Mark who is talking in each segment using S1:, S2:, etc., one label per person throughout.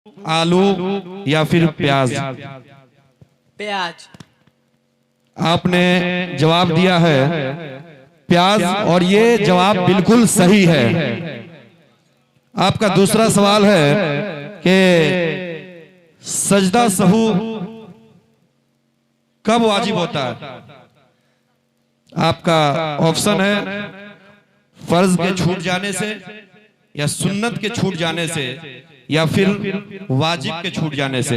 S1: आलू या फिर प्याज?
S2: प्याज।
S1: आपने जवाब दिया है प्याज और ये जवाब बिल्कुल सही है। आपका दूसरा सवाल है कि सजदा सहू कब वाजिब होता है? आपका ऑप्शन है फर्ज के छूट जाने से, या सुन्नत के छूट जाने से, या फिर वाजिब के छूट जाने से।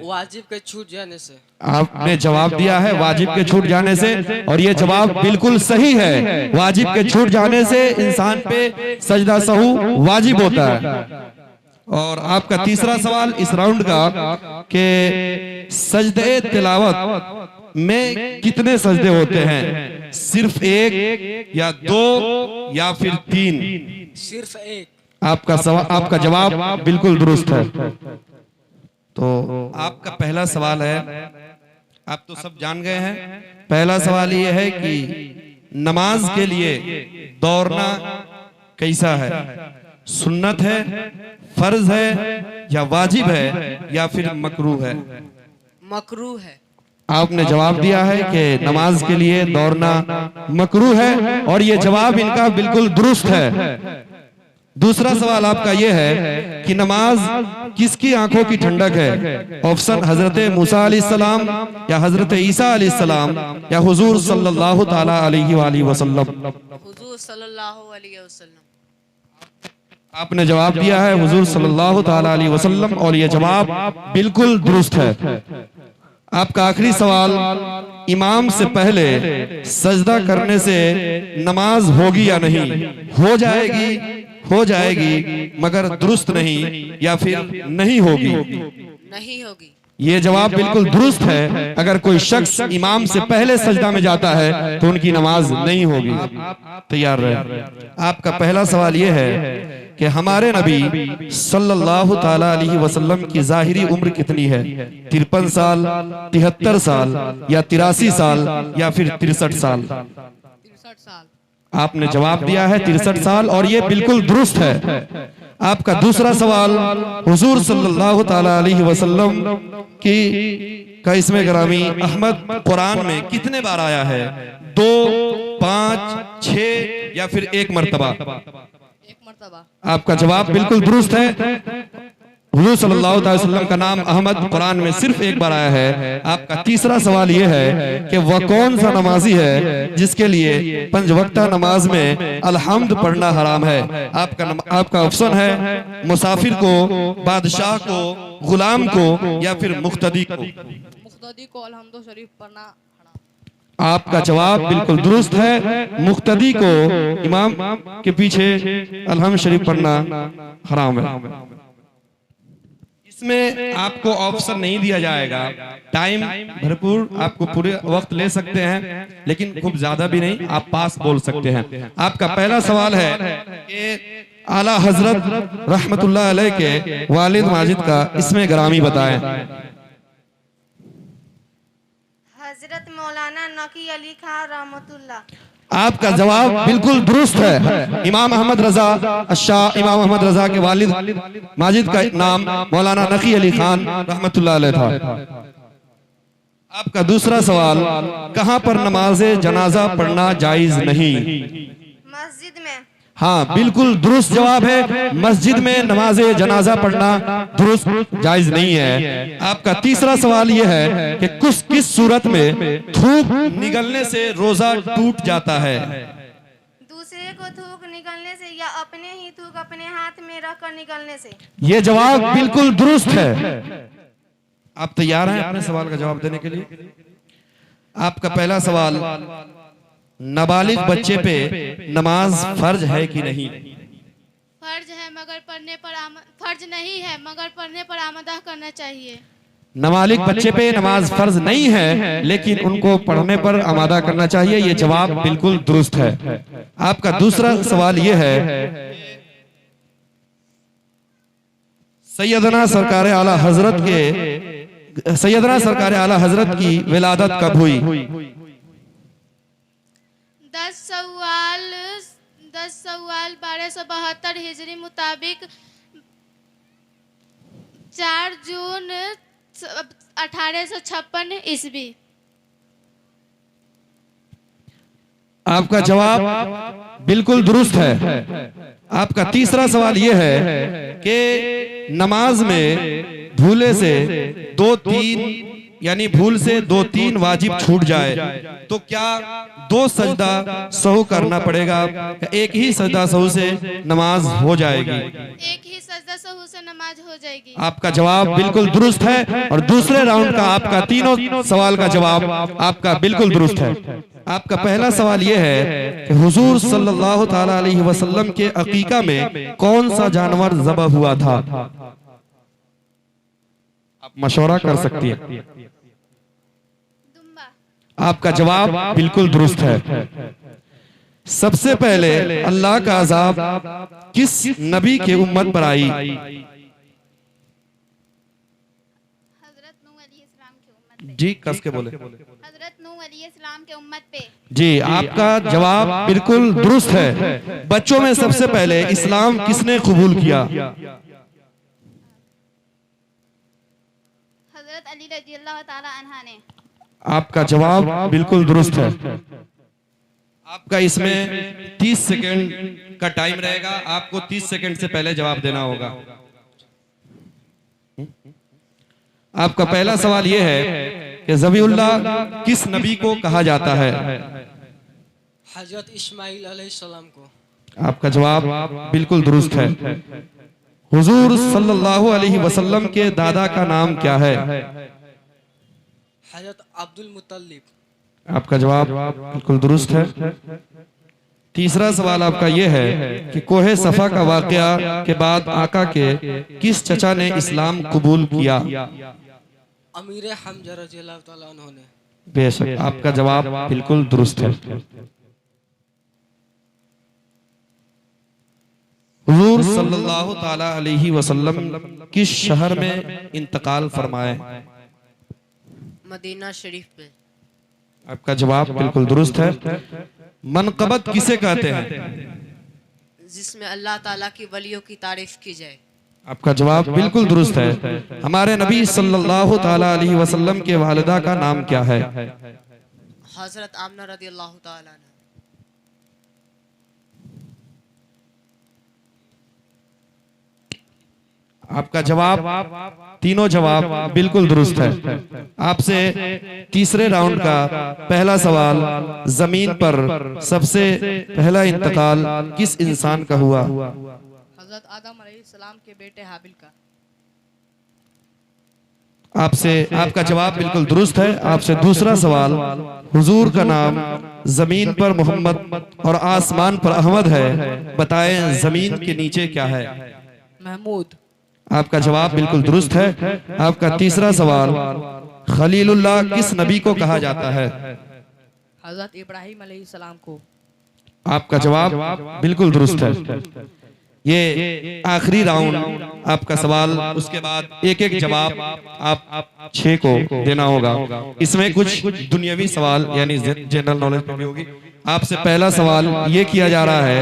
S2: वाजिब के छूट जाने से।
S1: आपने जवाब दिया है वाजिब के छूट जाने से और ये जवाब बिल्कुल सही है। वाजिब के छूट जाने से इंसान पे सजदा सहू वाजिब होता है। और आपका तीसरा सवाल इस राउंड का कि सजदे तिलावत में कितने सजदे होते हैं? सिर्फ एक, या दो, या फिर तीन?
S2: सिर्फ एक।
S1: आपका जवाब बिल्कुल दुरुस्त है। तो आपका पहला सवाल है, आप तो सब जान गए हैं। पहला सवाल ये है कि नमाज के लिए दौड़ना कैसा है? सुन्नत है, फर्ज है, या वाजिब है, या फिर मकरूह है?
S2: मकरूह है।
S1: आपने जवाब दिया है कि नमाज के लिए दौड़ना मकरूह है और ये जवाब इनका बिल्कुल दुरुस्त है। दूसरा सवाल आपका यह है कि नमाज किसकी आंखों की ठंडक है? ऑप्शन हजरत मूसा अलैहिस्सलाम, या हजरत ईसा अलैहिस्सलाम, या हुजूर सल्लल्लाहु ताला अलैहि वसल्लम।
S2: हुजूर सल्लल्लाहु अलैहि वसल्लम।
S1: आपने जवाब दिया है हुजूर सल्लल्लाहु ताला अलैहि वसल्लम और यह जवाब बिल्कुल दुरुस्त है। आपका आखिरी सवाल, इमाम से पहले सजदा करने से नमाज होगी या नहीं? हो जाएगी मगर दुरुस्त नहीं, या फिर नहीं होगी?
S2: नहीं होगी।
S1: ये जवाब बिल्कुल दुरुस्त है। अगर कोई शख्स इमाम से पहले सजदा में जाता है तो उनकी नमाज नहीं होगी। तैयार रहे। आपका पहला सवाल यह है कि हमारे नबी सल्लल्लाहु ताला अलैहि वसल्लम की जाहिरी उम्र कितनी है? 53 साल, 73 साल, या 83 साल, या फिर 63 साल?
S2: 63 साल।
S1: आपने जवाब दिया है 63 साल और ये बिल्कुल दुरुस्त है। आपका दूसरा सवाल, हुजूर सल्लल्लाहु ताला अलैहि वसल्लम की का इसमें ग्रामी अहमद कुरान में कितने बार आया है? 2, 5, 6, या फिर एक मर्तबा?
S2: एक मर्तबा।
S1: आपका जवाब बिल्कुल दुरुस्त है। हुजूर सल्लल्लाहु अलैहि वसल्लम का नाम अहमद कुरान में सिर्फ एक बार आया है। आपका तीसरा सवाल यह है कि वह कौन सा नमाजी है जिसके लिए 5 वक्ता नमाज में अलहम्द पढ़ना हराम है? आपका ऑप्शन है मुसाफिर को, बादशाह को, गुलाम को, या फिर मुख्तदी को?
S2: मुख्तदी को अलहम्द शरीफ पढ़ना हराम।
S1: आपका जवाब बिल्कुल दुरुस्त है। मुख्तदी को, इमाम के पीछे अलहम्द शरीफ पढ़ना हराम है। इसमें आपको ऑप्शन नहीं दिया जाएगा। टाइम भरपूर, आपको पूरे वक्त ले सकते हैं लेकिन खूब ज्यादा भी नहीं, आप पास बोल सकते हैं। आपका पहला सवाल है कि आला हजरत रहमतुल्लाह अलैह के वालिद माजिद का इसमें ग्रामी बताएं।
S3: हजरत मौलाना नकी अली खान रहमतुल्लाह।
S1: आपका जवाब बिल्कुल दुरुस्त है। इमाम अहमद रजा शाह, इमाम अहमद रजा के वालिद माजिद का नाम मौलाना नकी अली खान रहमतुल्लाह अलैह था। आपका दूसरा सवाल, कहां पर नमाज जनाजा पढ़ना जायज नहीं?
S3: मस्जिद में।
S1: हाँ, बिल्कुल दुरुस्त जवाब है। मस्जिद में नमाज जनाजा पढ़ना दुरुस्त जायज नहीं है। आपका तीसरा सवाल यह है कि किस सूरत में थूक निकलने से रोजा टूट जाता है?
S3: दूसरे को थूक निकलने से, या अपने ही थूक अपने हाथ में रखकर निकलने से।
S1: यह जवाब बिल्कुल दुरुस्त है। आप तैयार हैं अपने सवाल का जवाब देने के लिए? आपका पहला सवाल, नाबालिग बच्चे पे नमाज फर्ज है कि नहीं?
S4: फर्ज है मगर पढ़ने पर फर्ज नहीं है मगर पढ़ने पर आमदा करना चाहिए।
S1: नाबालिग बच्चे पे नमाज फर्ज नहीं है लेकिन उनको पढ़ने पर आमादा करना चाहिए। ये जवाब बिल्कुल दुरुस्त है। आपका दूसरा सवाल यह है, सैयदना सरकार आला हजरत की विलादत कब हुई?
S4: 10 सवाल 1272 हिजरी मुताबिक 4 जून 1856 ईस्वी।
S1: आपका जवाब बिल्कुल दुरुस्त है। आपका तीसरा सवाल यह है कि नमाज में भूले से 2-3 यानी भूल से 2-3 वाजिब छूट जाए तो क्या 2 सजदा सहू करना पड़ेगा या एक ही सजदा सहू से नमाज हो जाएगी?
S4: एक ही सजदा सहू से नमाज हो जाएगी।
S1: आपका जवाब बिल्कुल दुरुस्त है और दूसरे राउंड का आपका तीनों सवाल का जवाब आपका बिल्कुल दुरुस्त है। आपका पहला सवाल यह है कि हुजूर सल्लल्लाहु ताला अलैहि वसल्लम के अकीका में कौन सा जानवर ज़बह हुआ था? आप मशवरा कर सकती है।
S4: दुम्बा।
S1: आपका जवाब बिल्कुल दुरुस्त है। सबसे पहले अल्लाह का अजाब किस नबी के उम्मत पर आई?
S4: हजरत नूह अलैहिस्सलाम के उम्मत पे।
S1: जी कस के बोले।
S4: हजरत नूह अलैहिस्सलाम के उम्मत पे।
S1: जी आपका जवाब बिल्कुल दुरुस्त है। बच्चों में सबसे पहले इस्लाम किसने कबूल किया?
S4: हजरत अली रज़ियल्लाहु ताला अन्हा ने।
S1: आपका जवाब बिल्कुल दुरुस्त है। आपका इसमें 30 सेकंड का टाइम रहेगा। आपको 30 सेकंड से पहले जवाब देना होगा। आपका पहला सवाल यह है कि ज़बीउल्लाह किस नबी को कहा जाता है?
S5: हजरत इस्माइल अलैहिस्सलाम को।
S1: आपका जवाब बिल्कुल दुरुस्त है। हुजूर सल्लल्लाहु अलैहि वसल्लम के दादा का नाम क्या है?
S5: हजरत अब्दुल मुत्तलिब।
S1: आपका जवाब बिल्कुल दुरुस्त है। तीसरा सवाल आपका यह है कि कोहे सफा का वाकया के बाद आका के किस चचा ने इस्लाम कबूल किया?
S5: अमीर हमजा रज़ियल्लाहु ताला अन्हु ने।
S1: बेशक आपका जवाब बिल्कुल दुरुस्त है। हुजूर सल्लल्लाहु ताला अलैहि वसल्लम किस शहर में इंतकाल फरमाए?
S5: मदीना शरीफ पे।
S1: आपका जवाब बिल्कुल दुरुस्त है। मनकबत किसे कहते हैं?
S5: जिसमें अल्लाह ताला की वलियों की तारीफ की जाए।
S1: आपका जवाब बिल्कुल दुरुस्त है। हमारे नबी सल्लल्लाहु ताला अलैहि वसल्लम के वालिदा का नाम क्या है?
S5: हजरत आमना रज़ियल्लाहु ताला अन्हा।
S1: आपका जवाब तीनों जवाब बिल्कुल दुरुस्त है। आपसे तीसरे राउंड का पहला सवाल, जमीन पर सबसे पहला इंतकाल किस इंसान का हुआ?
S2: हजरत आदम अलैहिस्सलाम के बेटे हाबिल का।
S1: आपसे आपका जवाब बिल्कुल दुरुस्त है। आपसे दूसरा सवाल, हुजूर का नाम जमीन पर मोहम्मद और आसमान पर अहमद है, बताएं जमीन के नीचे क्या है?
S2: महमूद।
S1: आपका जवाब बिल्कुल दुरुस्त है। आपका तीसरा सवाल, खलीलुल्लाह किस नबी को कहा जाता है?
S2: हजरत इब्राहिम अलैहिस्सलाम को। आपका
S1: जवाब बिल्कुल दुरुस्त है। ये आखिरी राउंड आपका सवाल, उसके बाद एक एक जवाब आप 6 को देना होगा। इसमें कुछ दुनियावी सवाल यानी जनरल नॉलेज पे भी होगी। आपसे पहला सवाल ये किया जा रहा है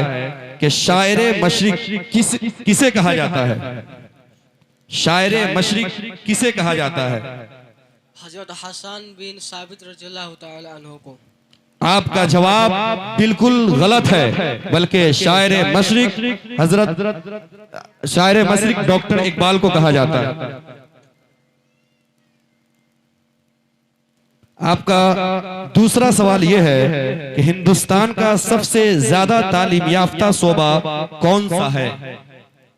S1: कि शायर मशरिक किसे कहा जाता है? शायर मशरिक किसे कहा जाता है?
S5: हजरत हसन बिन साबित रज़ियल्लाहु ताला अन्हु को।
S1: आपका जवाब बिल्कुल गलत है, बल्कि शायर मशरिक डॉक्टर इकबाल को कहा जाता है। आपका दूसरा सवाल यह है कि हिंदुस्तान का सबसे ज्यादा तालीम याफ्ता सूबा कौन सा है?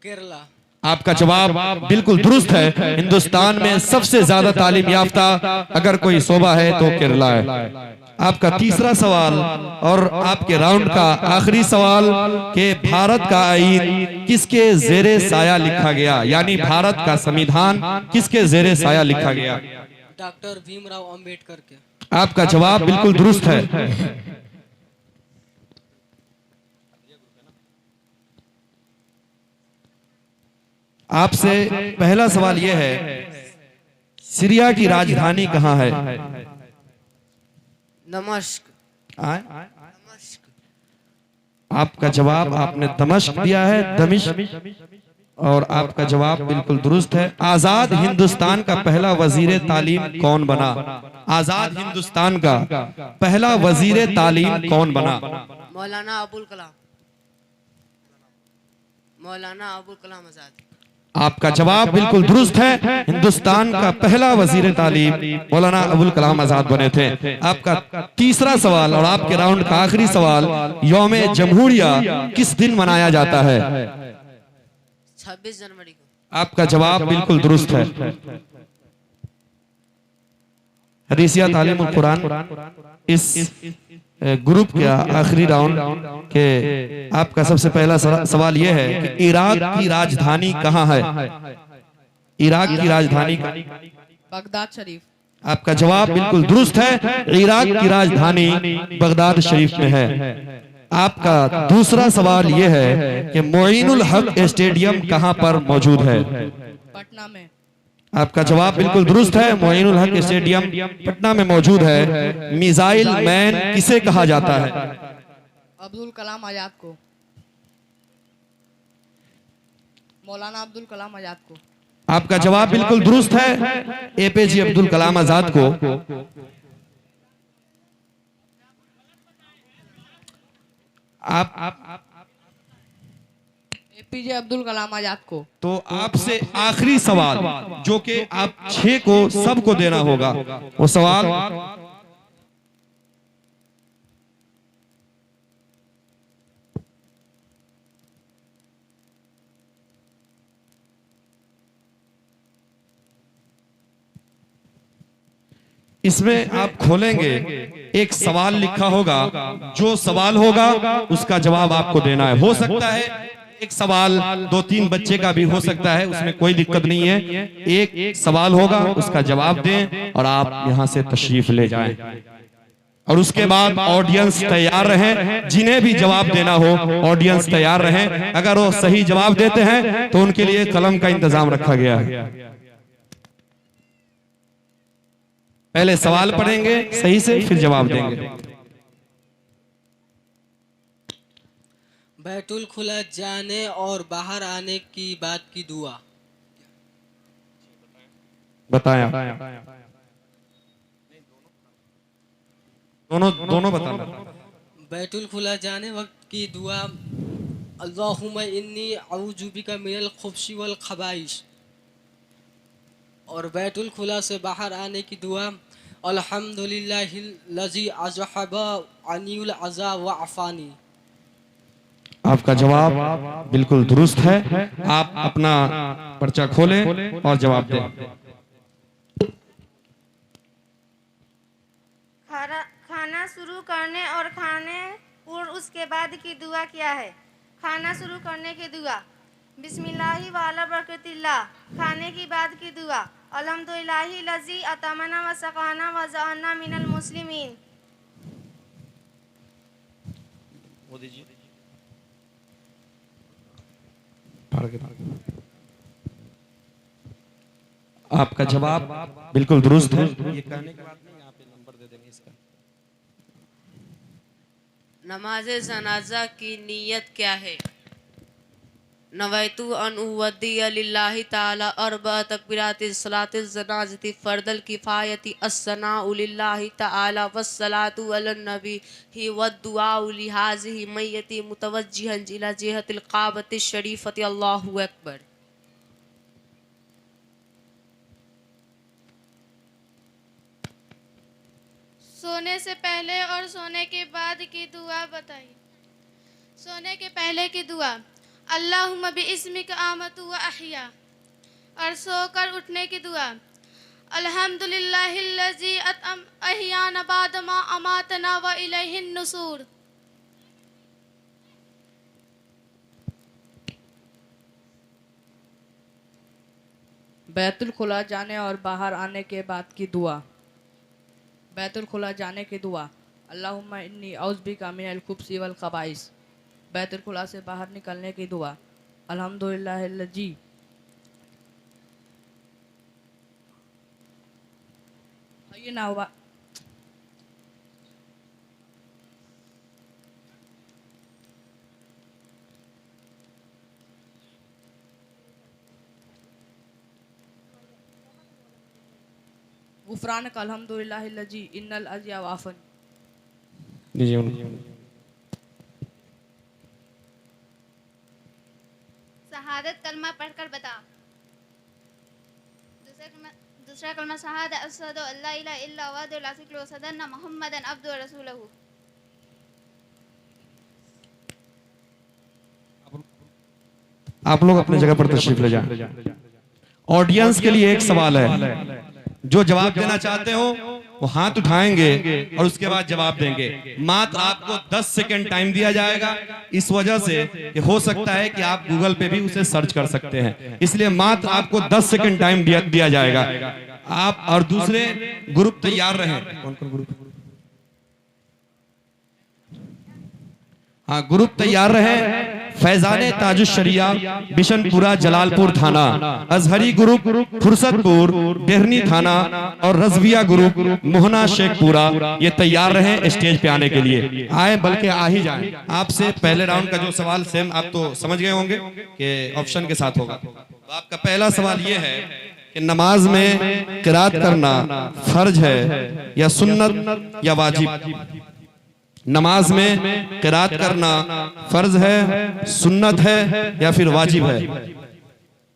S5: केरला।
S1: आपका जवाब बिल्कुल दुरुस्त है। हिंदुस्तान में सबसे ज्यादा तालीम याफ्ता अगर कोई सूबा है तो केरला है। आपका तीसरा सवाल और आपके राउंड का आखिरी सवाल कि भारत का आईन किसके जेरे साया लिखा गया, यानी भारत का संविधान किसके जेरे साया लिखा गया?
S5: डॉक्टर भीमराव अंबेडकर के।
S1: आपका जवाब बिल्कुल दुरुस्त है। आपसे पहला सवाल यह है, सीरिया की राजधानी कहां है?
S5: दमिश्क।
S1: आपका जवाब आपने दमिश्क दिया है। दमिश्क और आपका जवाब बिल्कुल दुरुस्त है। आजाद हिंदुस्तान का पहला वजीर तालीम कौन बना? आजाद हिंदुस्तान का पहला वजीर तालीम कौन बना?
S5: मौलाना अबुल कलाम। मौलाना अबुल कलाम आजाद।
S1: आपका जवाब बिल्कुल दुरुस्त है। हिंदुस्तान का पहला वजीर तालीम मौलाना अबुल कलाम आजाद बने थे। आपका तीसरा सवाल और आपके राउंड का आखिरी सवाल, यौम जमहूरिया किस दिन मनाया जाता है?
S5: 26 जनवरी को।
S1: आपका जवाब बिल्कुल दुरुस्त है। हदीसिया तालीमुल कुरान इस ग्रुप का आखिरी राउंड के आपका सबसे पहला सवाल यह है कि इराक की राजधानी कहाँ है? इराक की राजधानी
S2: बगदाद शरीफ।
S1: आपका जवाब बिल्कुल दुरुस्त है। इराक की राजधानी बगदाद शरीफ में है। आपका दूसरा सवाल यह है कि मोइनुल हक स्टेडियम कहां पर मौजूद है?
S2: पटना में।
S1: आपका जवाब बिल्कुल दुरुस्त है। मोइनुल हक स्टेडियम पटना में मौजूद है। मिसाइल मैन किसे कहा जाता है?
S2: अब्दुल कलाम आजाद को। मौलाना अब्दुल कलाम आजाद को।
S1: आपका जवाब बिल्कुल दुरुस्त है। एपीजे अब्दुल कलाम आजाद को। आप
S2: एपीजे अब्दुल कलाम आजाद को।
S1: तो आपसे आखिरी सवाल जो कि आप 6 को सबको देना होगा, वो सवाल इसमें आप खोलेंगे, एक सवाल लिखा होगा, जो सवाल होगा उसका जवाब आपको देना है। हो सकता है एक सवाल 2-3 बच्चे का भी हो सकता है, उसमें कोई दिक्कत नहीं है। एक सवाल होगा, उसका जवाब दें और आप यहां से तशरीफ ले जाएं। और उसके बाद ऑडियंस तैयार रहें, जिन्हें भी जवाब देना हो ऑडियंस तैयार रहें। अगर वो सही जवाब देते हैं तो उनके लिए कलम का इंतजाम रखा गया है। पहले सवाल पढ़ेंगे सही से, फिर जवाब देंगे।
S5: बैतुल खुला जाने और बाहर आने की बात की दुआ।
S1: बताया दोनों बताना।
S5: बैतुल खुला जाने वक्त की दुआ, अल्लाहुम्मा इन्नी अऊज़ु बिका मिनल खुब्सी वल खबाइस। और बैतुल खुला से बाहर आने की दुआ, अल्हम्दुलिल्लाहिल्लज़ी अज़हबा अनिल अज़ा व अफ़ानी।
S1: आपका जवाब बिल्कुल दुरुस्त है। आप अपना पर्चा खोलें और जवाब दें।
S3: खाना शुरू करने और खाने और उसके बाद की दुआ क्या है? खाना शुरू करने की दुआ बिस्मिल्लाहि वाला बरकतिल्लाह। खाने की बाद की दुआ अल्हम्दुलिल्लाहि लज़ी अतमना व सकाना व जअलना मिनल मुस्लिमीन।
S1: आपका जवाब बिल्कुल दुरुस्त है। ये कहने के बाद में यहाँ पे नंबर दे देंगे इसका।
S6: नमाज जनाजा की नीयत क्या है? नवैतु अन उवद्दिया लिल्लाहि ताला अर्बअ तकबीरातिस सलातिस जनाज़ति फर्दल किफ़ायति अस्सनाउ लिल्लाहि ताला वस्सलातु अलन नबी ही वद्दुआउ लिहाज़िहि मय्यति मुतवज्जिहन इला जिहतिल काबतिश शरीफति। अल्लाहु अकबर।
S4: सोने से पहले और सोने के बाद की दुआ बताइए। सोने के पहले की दुआ अल्लाहुम्मा बिइस्मिक आमतु व अहिया। और सोकर उठने की दुआ अल्हम्दुलिल्लाहिल्लज़ी अहियाना बाद मा अमातना व इलैहिन नुशूर।
S2: बैतुल खुला जाने और बाहर आने के बाद की दुआ। बैतुल खुला जाने की दुआ अल्लाहुम्मा इन्नी औज़ु बिका मिनल खुब्सी वल खबाइस। बैतुल खुला से बाहर निकलने की दुआ अल्हम्दुलिल्लाहिल्लज़ी ये ना हुआ। गुफरान का अल्हम्दुलिल्लाहिल्लज़ी इन्नल अज़िया वाफन।
S3: शहादत कलमा पढ़कर बता। दूसरा कलमा शहादत अशहदु अल्ला इलाहा इल्ला हुवा ला शुरीका लहू व अशहदु अन्ना मुहम्मदन अब्दुहु व रसूलुहु।
S1: आप लोग अपने जगह पर तशरीफ ले जाएं। ऑडियंस के लिए एक सवाल है, जो जवाब देना चाहते हो वो हाथ उठाएंगे और उसके बाद जवाब देंगे। मात्र आपको 10 सेकंड टाइम दिया जाएगा, इस वजह से कि हो सकता है कि आप गूगल पे भी उसे सर्च कर सकते हैं, इसलिए मात्र आपको 10 सेकंड टाइम दिया जाएगा। आप और दूसरे ग्रुप तैयार रहें। कौन कौन ग्रुप? हाँ, ग्रुप तैयार रहे। फैजाने ताजुश शरिया बिशनपुरा जलालपुर थाना, अजहरी ग्रुप फुर्सतपुर बेहरनी थाना और रजविया ग्रुप मोहना शेखपुरा, ये तैयार रहे स्टेज पे आने के लिए। आए बल्कि आ ही जाए। आपसे पहले राउंड का जो सवाल सेम आप तो समझ गए होंगे कि ऑप्शन के साथ होगा। तो आपका पहला सवाल ये है कि नमाज में किरात करना फर्ज है या सुन्नत या वाजिब? नमाज में किरात करना फर्ज है, सुन्नत है या फिर वाजिब है?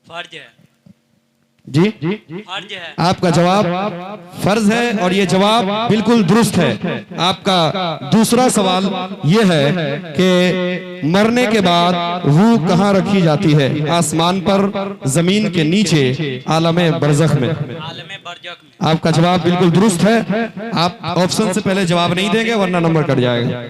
S7: फर्ज है
S1: जी,
S7: फर्ज है।
S1: आपका जवाब फर्ज है और ये जवाब बिल्कुल दुरुस्त है। आपका दूसरा सवाल ये है कि मरने के बाद रूह कहाँ रखी जाती है? आसमान पर, जमीन के नीचे, आलमे बरज़ख में?
S7: आलमे बरज़ख में।
S1: आपका जवाब बिल्कुल दुरुस्त है। आप ऑप्शन से पहले जवाब नहीं देंगे वरना नंबर कट जाएगा।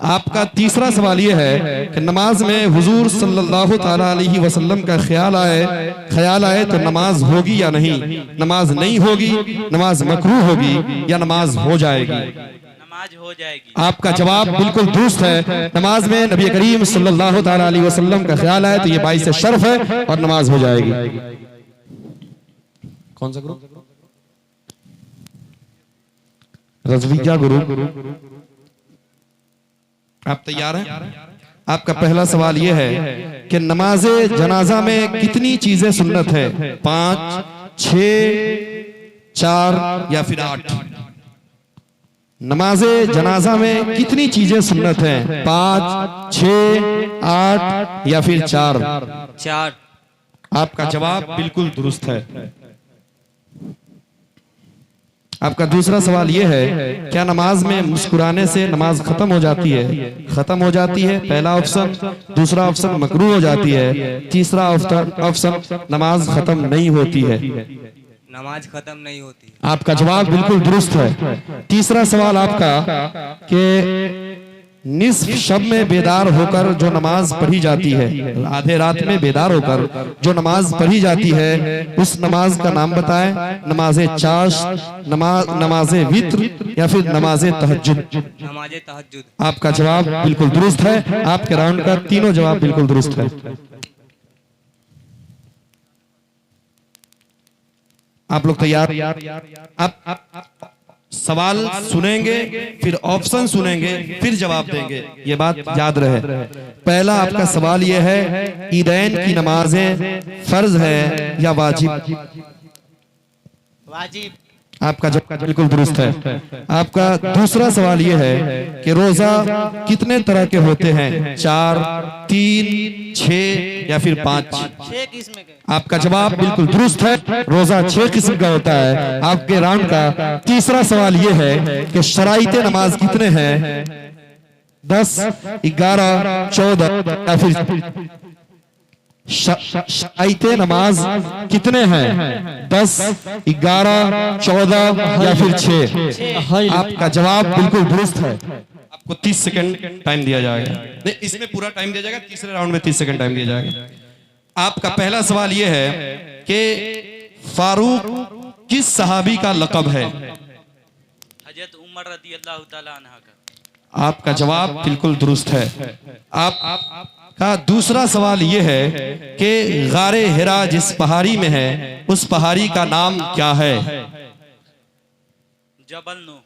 S1: आपका तीसरा सवाल यह है कि नमाज में हुजूर सल्लल्लाहु ताला अलैहि वसल्लम का ख्याल आए तो नमाज होगी या नहीं? नमाज नहीं होगी, नमाज मकरूह होगी या नमाज हो जाएगी?
S7: नमाज हो जाएगी।
S1: आपका जवाब बिल्कुल दुरुस्त है। नमाज में नबी करीम सल्लल्लाहु ताला अलैहि वसल्लम का ख्याल आए तो ये बाइस शर्फ है और नमाज हो जाएगी। कौन सा ग्रुप? रज़विया ग्रुप। आप तैयार हैं? आपका पहला सवाल यह है कि नमाजे जनाजा में कितनी चीजें सुन्नत है? 5, 6, 4 या फिर 8? नमाजे जनाजा में कितनी चीजें सुन्नत हैं? 5, 6, 8 या फिर 4?
S7: 4।
S1: आपका जवाब बिल्कुल दुरुस्त है। आपका दूसरा सवाल यह है, क्या नमाज में मुस्कुराने से नमाज खत्म हो जाती है? खत्म हो जाती है, पहला ऑप्शन। दूसरा ऑप्शन मकरूह हो जाती है। तीसरा ऑप्शन नमाज खत्म नहीं होती है।
S7: नमाज खत्म नहीं होती।
S1: आपका जवाब बिल्कुल दुरुस्त है। तीसरा सवाल आपका कि निस्फ शब में बेदार होकर जो नमाज पढ़ी जाती है, आधे रात में बेदार होकर जो नमाज पढ़ी जाती है, उस नमाज का नाम बताएं। नमाजे चाश, नमाजे वित्र या फिर नमाजे तहज्जुद?
S7: नमाजे तहज्जुद।
S1: आपका जवाब बिल्कुल दुरुस्त है। आपके राउंड का तीनों जवाब बिल्कुल दुरुस्त है। आप लोग तैयार? आप सवाल सुनेंगे, फिर ऑप्शन सुनेंगे, फिर जवाब देंगे, ये बात याद रहे। पहला आपका सवाल यह है, ईदैन की नमाजें फर्ज है या वाजिब?
S7: वाजिब।
S1: आपका जवाब बिल्कुल दुरुस्त है। आपका दूसरा सवाल यह है कि रोजा कितने तरह के होते हैं? 4, 3, 6 या फिर 5?
S7: 6 किस्म के।
S1: आपका जवाब बिल्कुल दुरुस्त है। रोजा 6 किस्म का होता है। आपके राउंड का तीसरा सवाल यह है कि शराइते नमाज कितने हैं? 10, 11, 14 या फिर? शराइते नमाज कितने हैं? 10, 11, 14 या फिर 6? आपका जवाब बिल्कुल दुरुस्त है। आपको 30 सेकंड टाइम दिया जाएगा। नहीं, इसमें पूरा टाइम दिया जाएगा, तीसरे राउंड में 30 सेकंड टाइम दिया जाएगा। आपका पहला सवाल यह है कि फारूक किस सहाबी का लक़ब है?
S7: हजरत उमर रज़ी अल्लाह ताला अन्हा का।
S1: आपका जवाब बिल्कुल दुरुस्त है। आपका दूसरा सवाल यह है कि गारे हिरा जिस पहाड़ी में है, उस पहाड़ी का नाम क्या है?
S7: जबल नूह।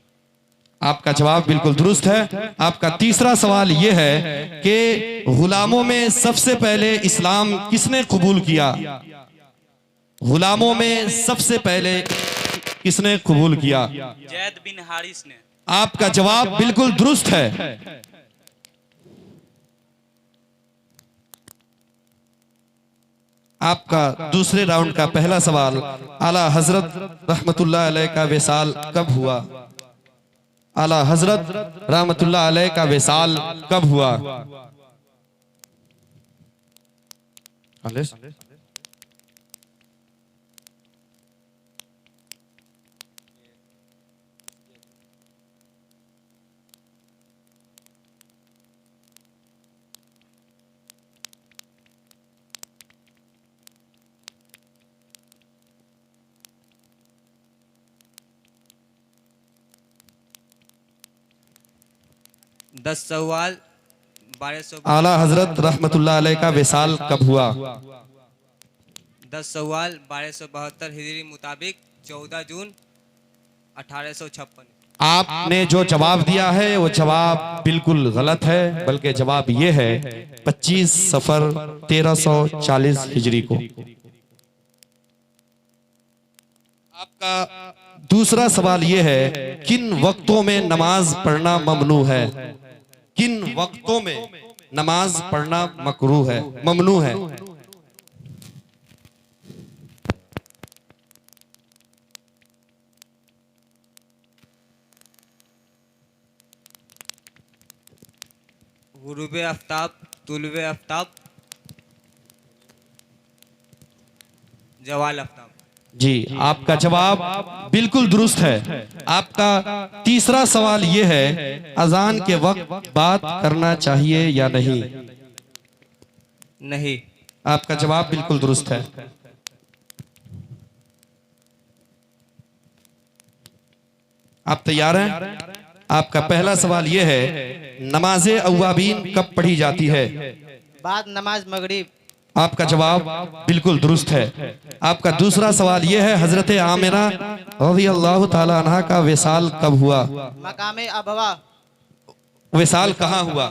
S1: आपका जवाब बिल्कुल दुरुस्त है। आपका तीसरा सवाल यह है कि गुलामों में सबसे पहले इस्लाम किसने कबूल किया? गुलामों में सबसे पहले किसने कबूल किया?
S7: जैद बिन हारिस ने।
S1: आपका जवाब बिल्कुल दुरुस्त है। आपका दूसरे राउंड का पहला सवाल, आला हजरत रहमतुल्लाह अलैह का विसाल कब हुआ? आला हजरत रहमतुल्लाह अलैह का विसाल कब हुआ?
S5: दस सवाल 1200।
S1: आला हजरत रहमतुल्लाह अलैह का विसाल कब हुआ?
S5: 10 सवाल 1272 हिजरी मुताबिक 14 जून 1856।
S1: आपने जो जवाब दिया है वो जवाब बिल्कुल गलत है, बल्कि जवाब ये है 25 सफर 1340 हिजरी को। आपका दूसरा सवाल ये है, किन वक्तों में नमाज पढ़ना ममनू है? किन वक्तों में नमाज पढ़ना मकरूह है, ममनू है?
S5: गुरूब आफ्ताब, तुलुब आफ्ताब, जवाल आफ्ताब।
S1: जी, आपका जवाब बिल्कुल दुरुस्त है। आपका तीसरा सवाल यह है, अजान के वक्त बात करना चाहिए या नहीं?
S5: नहीं।
S1: आपका जवाब बिल्कुल दुरुस्त है। आप तैयार हैं? आपका पहला सवाल यह है, नमाज़े अव्वाबीन कब पढ़ी जाती है?
S8: बाद नमाज मगरिब।
S1: आपका जवाब बिल्कुल दुरुस्त है। आपका दूसरा सवाल यह है, हजरत आमिना रज़ियल्लाहु ताला अन्हा का विसाल कब हुआ?
S8: मकामे अबवा।
S1: विसाल कहाँ हुआ?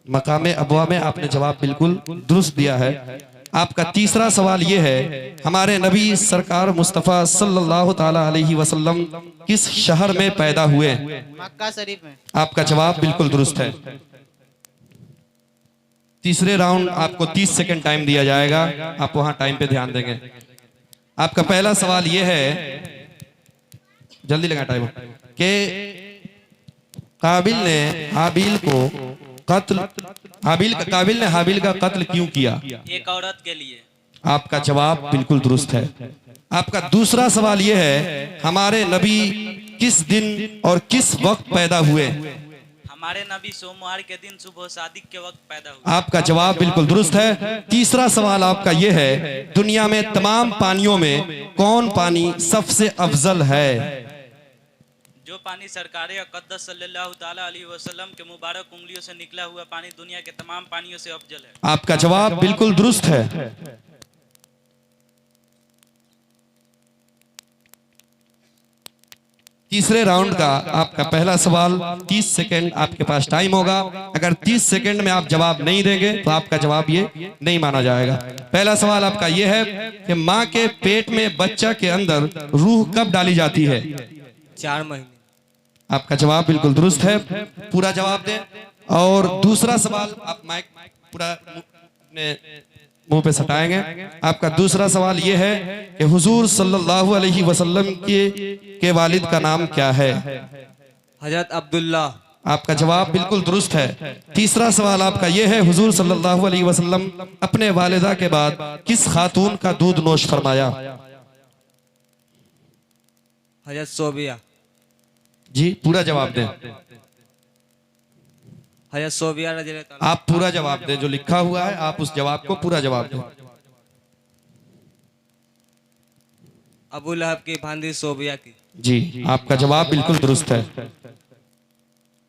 S1: मकामे अबवा में। आपने जवाब बिल्कुल दुरुस्त दिया है। आपका तीसरा सवाल यह है, हमारे नबी सरकार मुस्तफ़ा सल्लल्लाहु ताला अलैहि वसल्लम किस शहर में पैदा हुए?
S8: मक्का शरीफ में।
S1: आपका जवाब बिल्कुल दुरुस्त है। तीसरे राउंड आपको 30 सेकंड टाइम दिया जाएगा, आप वहां टाइम पे ध्यान देंगे। आपका पहला सवाल यह है, जल्दी लगा टाइम, कि काबिल ने हाबिल को कत्ल, काबिल ने हाबिल का कत्ल क्यों किया?
S7: एक औरत के लिए।
S1: आपका जवाब बिल्कुल दुरुस्त है। आपका दूसरा सवाल यह है, हमारे नबी किस दिन और किस वक्त पैदा हुए?
S7: हमारे नबी सोमवार के दिन सुबह सादिक के वक्त पैदा हुए।
S1: आपका जवाब बिल्कुल दुरुस्त है। तीसरा सवाल आपका यह है, दुनिया में तमाम पानियों में कौन पानी सबसे अफजल है?
S7: जो पानी सरकार अक़द्दस सल्लल्लाहु ताला अलैहि वसल्लम के मुबारक उंगलियों से निकला हुआ पानी दुनिया के तमाम पानियों से अफजल है।
S1: आपका जवाब बिल्कुल दुरुस्त है। तीसरे राउंड का आपका पहला सवाल, 30 सेकंड आपके पास टाइम होगा। अगर 30 सेकंड में आप जवाब नहीं देंगे तो आपका जवाब ये नहीं माना जाएगा। पहला सवाल आपका ये है कि माँ के पेट में बच्चा के अंदर रूह कब डाली जाती है?
S5: 4 महीने।
S1: आपका जवाब बिल्कुल दुरुस्त है, पूरा जवाब दें। और दूसरा सवाल, आप माइक पूरा मुंह पे सटाएंगे। आपका दूसरा सवाल यह है कि हुजूर सल्लल्लाहु अलैहि वसल्लम के वालिद का नाम क्या है?
S5: हजरत अब्दुल्ला।
S1: आपका जवाब बिल्कुल दुरुस्त है। तीसरा सवाल आपका यह है, हुजूर सल्लल्लाहु अलैहि वसल्लम अपने वालिदा के बाद किस खातून का दूध नोश फरमाया?
S5: हजरत सोबिया।
S1: जी, पूरा जवाब दें।
S5: हजरत सोबिया रज़ियल्लाहु ताला।
S1: आप पूरा जवाब दें, जो लिखा हुआ है आप उस जवाब को पूरा जवाब दें।
S5: अबू लहब की भांजी सोबिया की।
S1: जी, आपका जवाब बिल्कुल दुरुस्त है।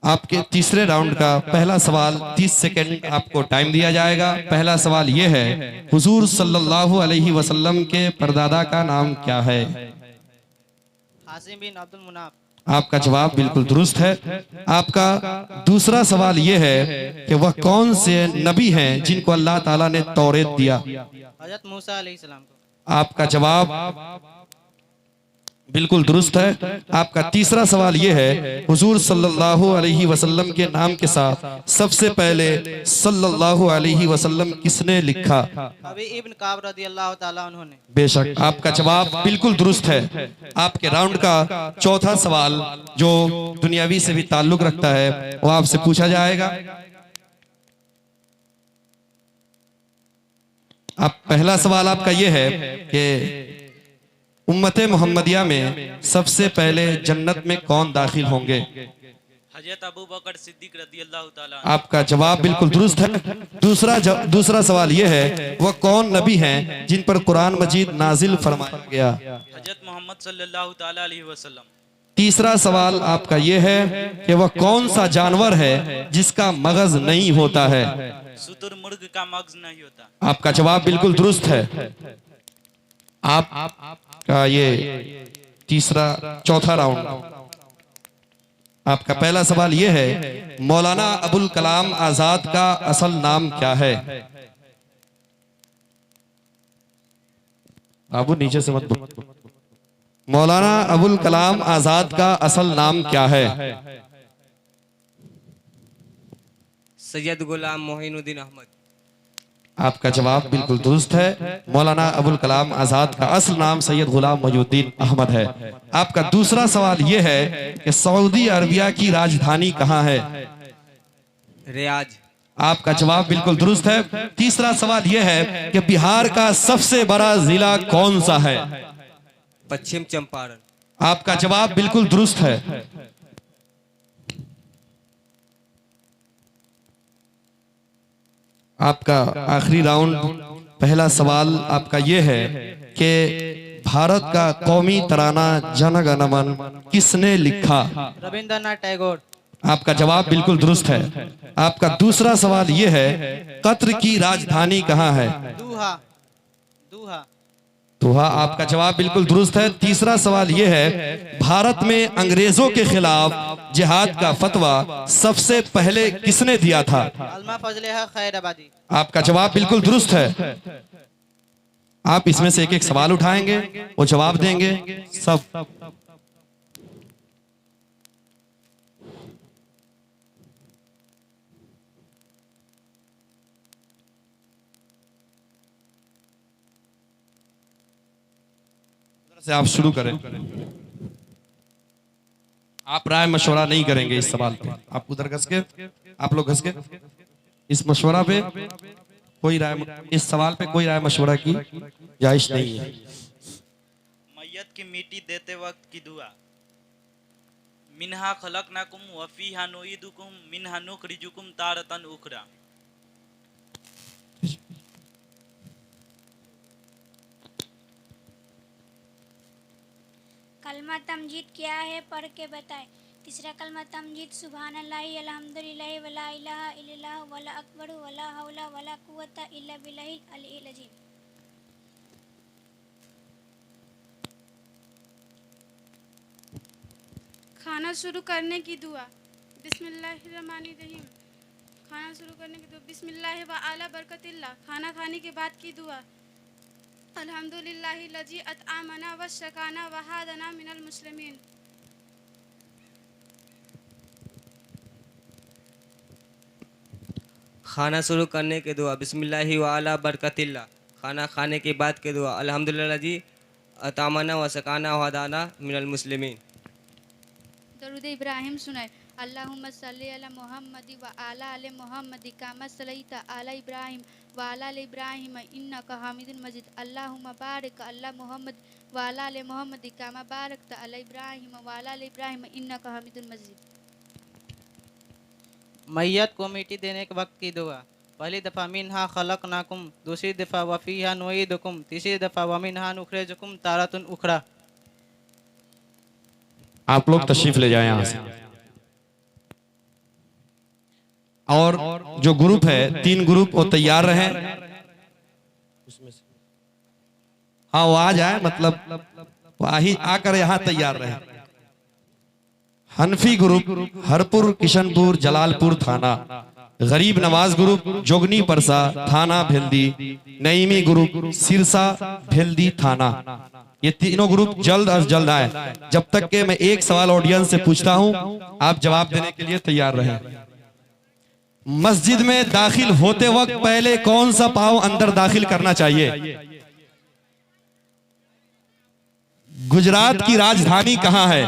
S1: आपके तीसरे राउंड का पहला सवाल, 30 सेकंड आपको टाइम दिया जाएगा। पहला सवाल यह है, हुजूर सल्लल्लाहु अलैहि वसल्लम के परदादा का नाम क्या है?
S8: हासिम बिन अब्दुल मुनाफ।
S1: आपका जवाब बिल्कुल दुरुस्त है। आपका दूसरा सवाल यह है कि वह कौन से नबी हैं जिनको अल्लाह ताला ने तौरेत दिया?
S8: हजरत मूसा अलैहिस्सलाम को।
S1: आपका जवाब बिल्कुल दुरुस्त है। आपका तीसरा सवाल ये है, हुजूर सल्लल्लाहु अलैहि वसल्लम के नाम के साथ सबसे पहले सल्लल्लाहु अलैहि वसल्लम किसने लिखा?
S8: अभी इब्न काब रदी अल्लाह ताला अन्हु ने।
S1: बेशक आपका जवाब बिल्कुल दुरुस्त है। आपके राउंड का चौथा सवाल जो दुनियावी से भी ताल्लुक रखता है वो आपसे पूछा जाएगा। आप पहला सवाल आपका ये है कि उम्मते मोहम्मदिया में सबसे पहले जन्नत में कौन दाखिल होंगे?
S7: हजरत अबू बकर सिद्दीक रदी अल्लाह ताला।
S1: आपका जवाब बिल्कुल दुरुस्त है। दूसरा सवाल ये है, वह कौन नबी हैं जिन पर कुरान मजीद नाजिल फरमाया गया?
S7: हजरत मोहम्मद सल्लल्लाहु ताला अलैहि वसल्लम।
S1: तीसरा सवाल आपका ये है कि वह कौन सा जानवर है जिसका मगज नहीं होता है?
S7: शुतुरमुर्ग का मगज नहीं होता।
S1: आपका जवाब बिल्कुल दुरुस्त है। आप का ये चौथा राउंड। आपका पहला सवाल ये है, मौलाना अबुल कलाम आजाद का असल नाम क्या है? बाबू नीचे से मत बोलो। मौलाना अबुल कलाम आजाद का असल नाम क्या है?
S5: सैयद गुलाम मोहिनुद्दीन अहमद।
S1: आपका जवाब बिल्कुल दुरुस्त है। मौलाना अबुल कलाम आजाद का असल नाम सैयद गुलाम मोहिनुद्दीन अहमद है। आपका दूसरा सवाल यह है कि सऊदी अरबिया की राजधानी कहाँ है?
S5: रियाज।
S1: आपका जवाब बिल्कुल दुरुस्त है। तीसरा सवाल यह है कि बिहार का सबसे बड़ा जिला कौन सा है?
S5: पश्चिम चंपारण।
S1: आपका जवाब बिल्कुल दुरुस्त है। आपका आखिरी राउंड। पहला सवाल आपका यह है कि भारत का कौमी तराना जन गण मन किसने लिखा?
S8: रविंद्रनाथ टैगोर।
S1: आपका जवाब बिल्कुल दुरुस्त है। आपका दूसरा सवाल यह है, कतर की राजधानी कहाँ है?
S8: दूहा। दूहा।
S1: दोहा। आपका जवाब बिल्कुल दुरुस्त है। तीसरा सवाल यह है, भारत में अंग्रेजों के खिलाफ जिहाद का फतवा सबसे पहले किसने दिया था?
S8: अल्मा फजलेहा खैराबादी।
S1: आपका जवाब बिल्कुल दुरुस्त है। आप इसमें से एक एक सवाल उठाएंगे, वो जवाब देंगे सब। से आप शुरू करें। आप राय मशवरा नहीं करेंगे इस सवाल पे। आप उधर घस के, आप लोग घस के। इस मशवरा पे कोई राय, इस सवाल पे कोई राय मशवरा की जायज नहीं है।
S7: मैयत की मिट्टी देते वक्त की दुआ। मिन्हा खलकनाकुम व फीहा नुईदुकुम मिन्हा नुखरिजुकुम तारतन उखरा।
S9: कलमा तमजीद क्या है, पढ़ के बताएं। तीसरा कलमा तमजीद सुबहानल्लाहि अल्हम्दुलिल्लाहि वला इलाहा इल्लल्लाह वला अकबर वला हौला वला कुव्वता इल्ला बिल्लाहिल अलील अज़ीम।
S4: खाना शुरू करने की दुआ। बिस्मिल्लाहिर्रहमानिर्रहीम। खाना शुरू करने की दुआ। बिस्मिल्लाहि व आला बरकतिल्लाह। खाना खाने के बाद की दुआ। अल्हम्दुलिल्लाहि लजी अतआमना व शकाना व हादना मिनल मुस्लिमीन।
S5: खाना शुरू करने के दुआ। बिस्मिल्लाहि व अला बरकतिल्लाह। खाना खाने के बाद के दुआ। अल्हम्दुलिल्लाह लजी अतआमना व शकाना व हादना मिनल मुस्लिमीन।
S4: दरूद इब्राहिम सुनाए। अल्लाहुम्मा सल्ली अला मुहम्मदी व आला आले मुहम्मदी कामा सल्लैता अला इब्राहिम व आला आले इब्राहिम इन्नका हामिदुन मजीद। अल्लाहुम्मा बारिक अला मुहम्मद व आला आले मुहम्मदी कामा बारकता अला इब्राहिम व आला आले इब्राहिम इन्नका हामिदुन मजीद।
S8: मैयत को मिट्टी देने के वक्त की दुआ। पहली दफ़ा मिन्हा खलकनाकुम, दूसरी दफ़ा वफ़ीहा नुईदुकुम, तीसरी दफ़ा वमिन्हा नुखरिजुकुम तारतन उखरा।
S1: आप लोग तशरीफ ले जाएं यहाँ से। और जो ग्रुप है, 3 ग्रुप, वो तैयार रहे। हाँ वो आ जाए, मतलब आकर यहाँ तैयार रहे। हनफी ग्रुप हरपुर, किशनपुर, जलालपुर थाना। गरीब नवाज ग्रुप जोगनी परसा थाना भेल्दी। नईमी ग्रुप सिरसा भेल्दी थाना। ये तीनों ग्रुप जल्द अज जल्द आए। जब तक के मैं एक सवाल ऑडियंस से पूछता हूं, आप जवाब देने के लिए तैयार रहें। मस्जिद में दाखिल होते वक्त पहले कौन सा पांव अंदर दाखिल करना चाहिए? गुजरात की राजधानी कहां है?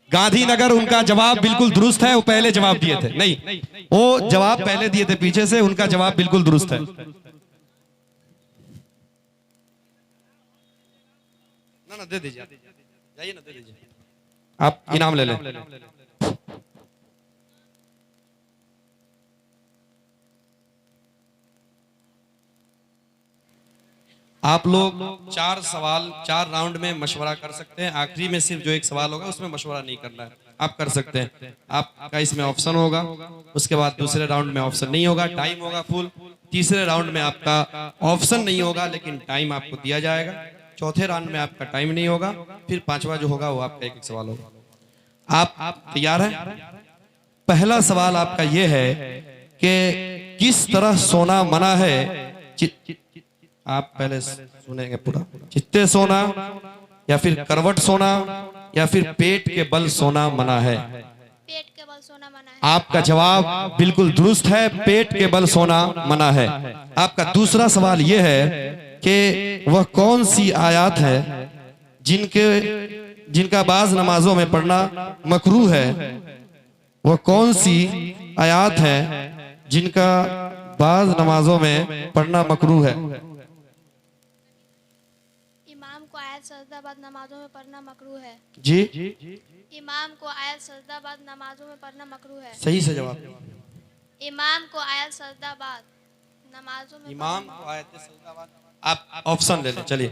S1: गांधीनगर। उनका जवाब बिल्कुल दुरुस्त है, वो पहले जवाब दिए थे। नहीं, वो जवाब पहले दिए थे पीछे से, उनका जवाब बिल्कुल दुरुस्त है। ना दे दीजिए, जाइए ना, दे दीजिए, आप इनाम ले लें। आप लोग 4 सवाल 4 राउंड में मशवरा कर सकते हैं। आखिरी में सिर्फ जो एक सवाल होगा उसमें मशवरा नहीं करना है, आप कर सकते हैं। आपका इसमें ऑप्शन होगा, उसके बाद दूसरे राउंड में ऑप्शन नहीं होगा, टाइम होगा फुल। तीसरे राउंड में आपका ऑप्शन नहीं होगा लेकिन टाइम आपको दिया जाएगा। चौथे राउंड में आपका टाइम नहीं होगा, फिर पांचवा जो होगा वो आपका एक सवाल होगा। आप तैयार हैं? पहला सवाल आपका ये है कि किस तरह सोना मना है? आप पहले सुनेंगे पूरा। चित्ते सोना या फिर करवट सोना या फिर पेट के बल सोना मना है?
S9: पेट के बल सोना मना है।
S1: आपका जवाब बिल्कुल दुरुस्त है, पेट के बल सोना मना है। आपका दूसरा सवाल यह है कि वह कौन सी आयत है जिनका बाज नमाजों में पढ़ना मकरूह है? वह कौन सी आयत है जिनका बाज नमाजों में पढ़ना मकरूह है?
S9: इमाम को आयत सजदा बाद नमाजों में पढ़ना मकरूह है।
S1: जी,
S9: इमाम को आयत सजदा बाद नमाजों में पढ़ना मकरूह है।
S1: सही से जवाब।
S9: इमाम को आयत सजदा बाद नमाजों में
S1: इमाम को आयत सजदा बाद। आप ऑप्शन ले लें। चलिए,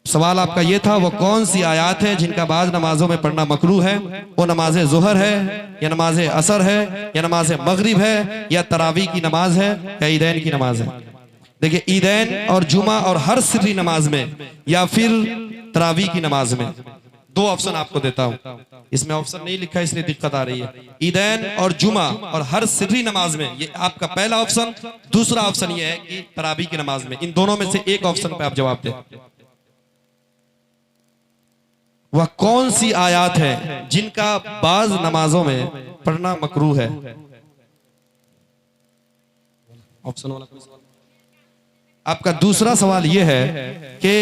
S1: सवाल आपका ये था, वो कौन सी आयत है जिनका बाज नमाजों में पढ़ना मकरूह है? वो नमाज ज़ोहर है या नमाज असर है या नमाज मगरिब है या तरावी की नमाज है या ईदैन की नमाज है? देखिए, ईदैन और जुमा और हर सिर्री नमाज में या फिर तरावी की नमाज में। 2 ऑप्शन आपको देता हूं, इसमें ऑप्शन नहीं लिखा इसलिए दिक्कत आ रही है। ईदैन और जुमा और हर सिर्री नमाज में, ये आपका पहला ऑप्शन। दूसरा ऑप्शन ये है कि तरावी की नमाज में। इन दोनों में से एक ऑप्शन पे आप जवाब दें। वह कौन सी आयत है जिनका बाज नमाजों में पढ़ना मकरूह है? ऑप्शन वाला कोई सवाल? आपका दूसरा सवाल यह है कि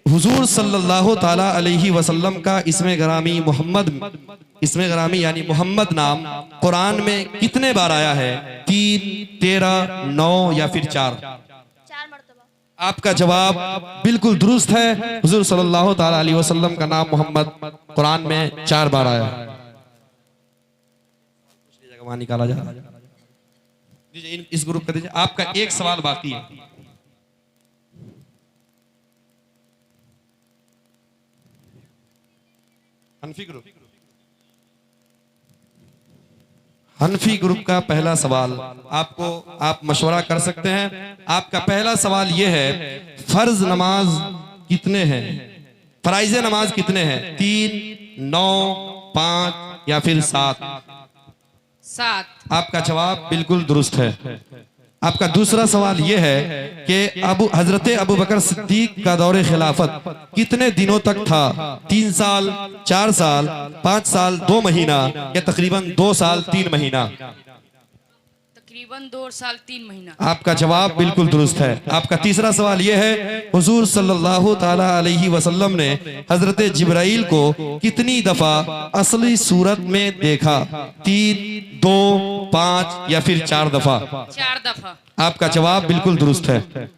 S1: हुजूर सल्लल्लाहु ताला अलैहि वसल्लम का इसमें गरामी यानी मोहम्मद नाम कुरान में कितने बार आया है? 3, 13, 9 या फिर 4?
S9: 4 मरतबा।
S1: आपका जवाब बिल्कुल दुरुस्त है। हुजूर सल्लल्लाहु ताला अलैहि वसल्लम का नाम मोहम्मद कुरान में 4 बार आया है। वहां निकाला जा रहा है। इस ग्रुप का दीजिए। आपका एक सवाल बाकी है। हनफी ग्रुप का पहला सवाल आप मशवरा कर सकते हैं। आपका पहला सवाल यह है, फर्ज नमाज कितने हैं? फराइज नमाज कितने हैं? 3, 9, 5 या फिर 7?
S2: 7।
S1: आपका जवाब बिल्कुल दुरुस्त है। आपका दूसरा सवाल यह है कि हजरत अबू बकर सिद्दीक का दौरे खिलाफत कितने दिनों तक था? 3 साल, 4 साल, 5 साल, 2 महीना या तकरीबन 2 साल 3 महीना?
S2: तकरीबन 2 साल 3 महीना।
S1: आपका जवाब बिल्कुल दुरुस्त है। आपका तीसरा सवाल यह है, हुजूर सल्लल्लाहु ताला अलैहि वसल्लम ने हजरत जिब्राइल को कितनी दफा असली सूरत में देखा? 3, 2, 5 या फिर 4 दफा?
S2: 4 दफा।
S1: आपका जवाब बिल्कुल दुरुस्त है।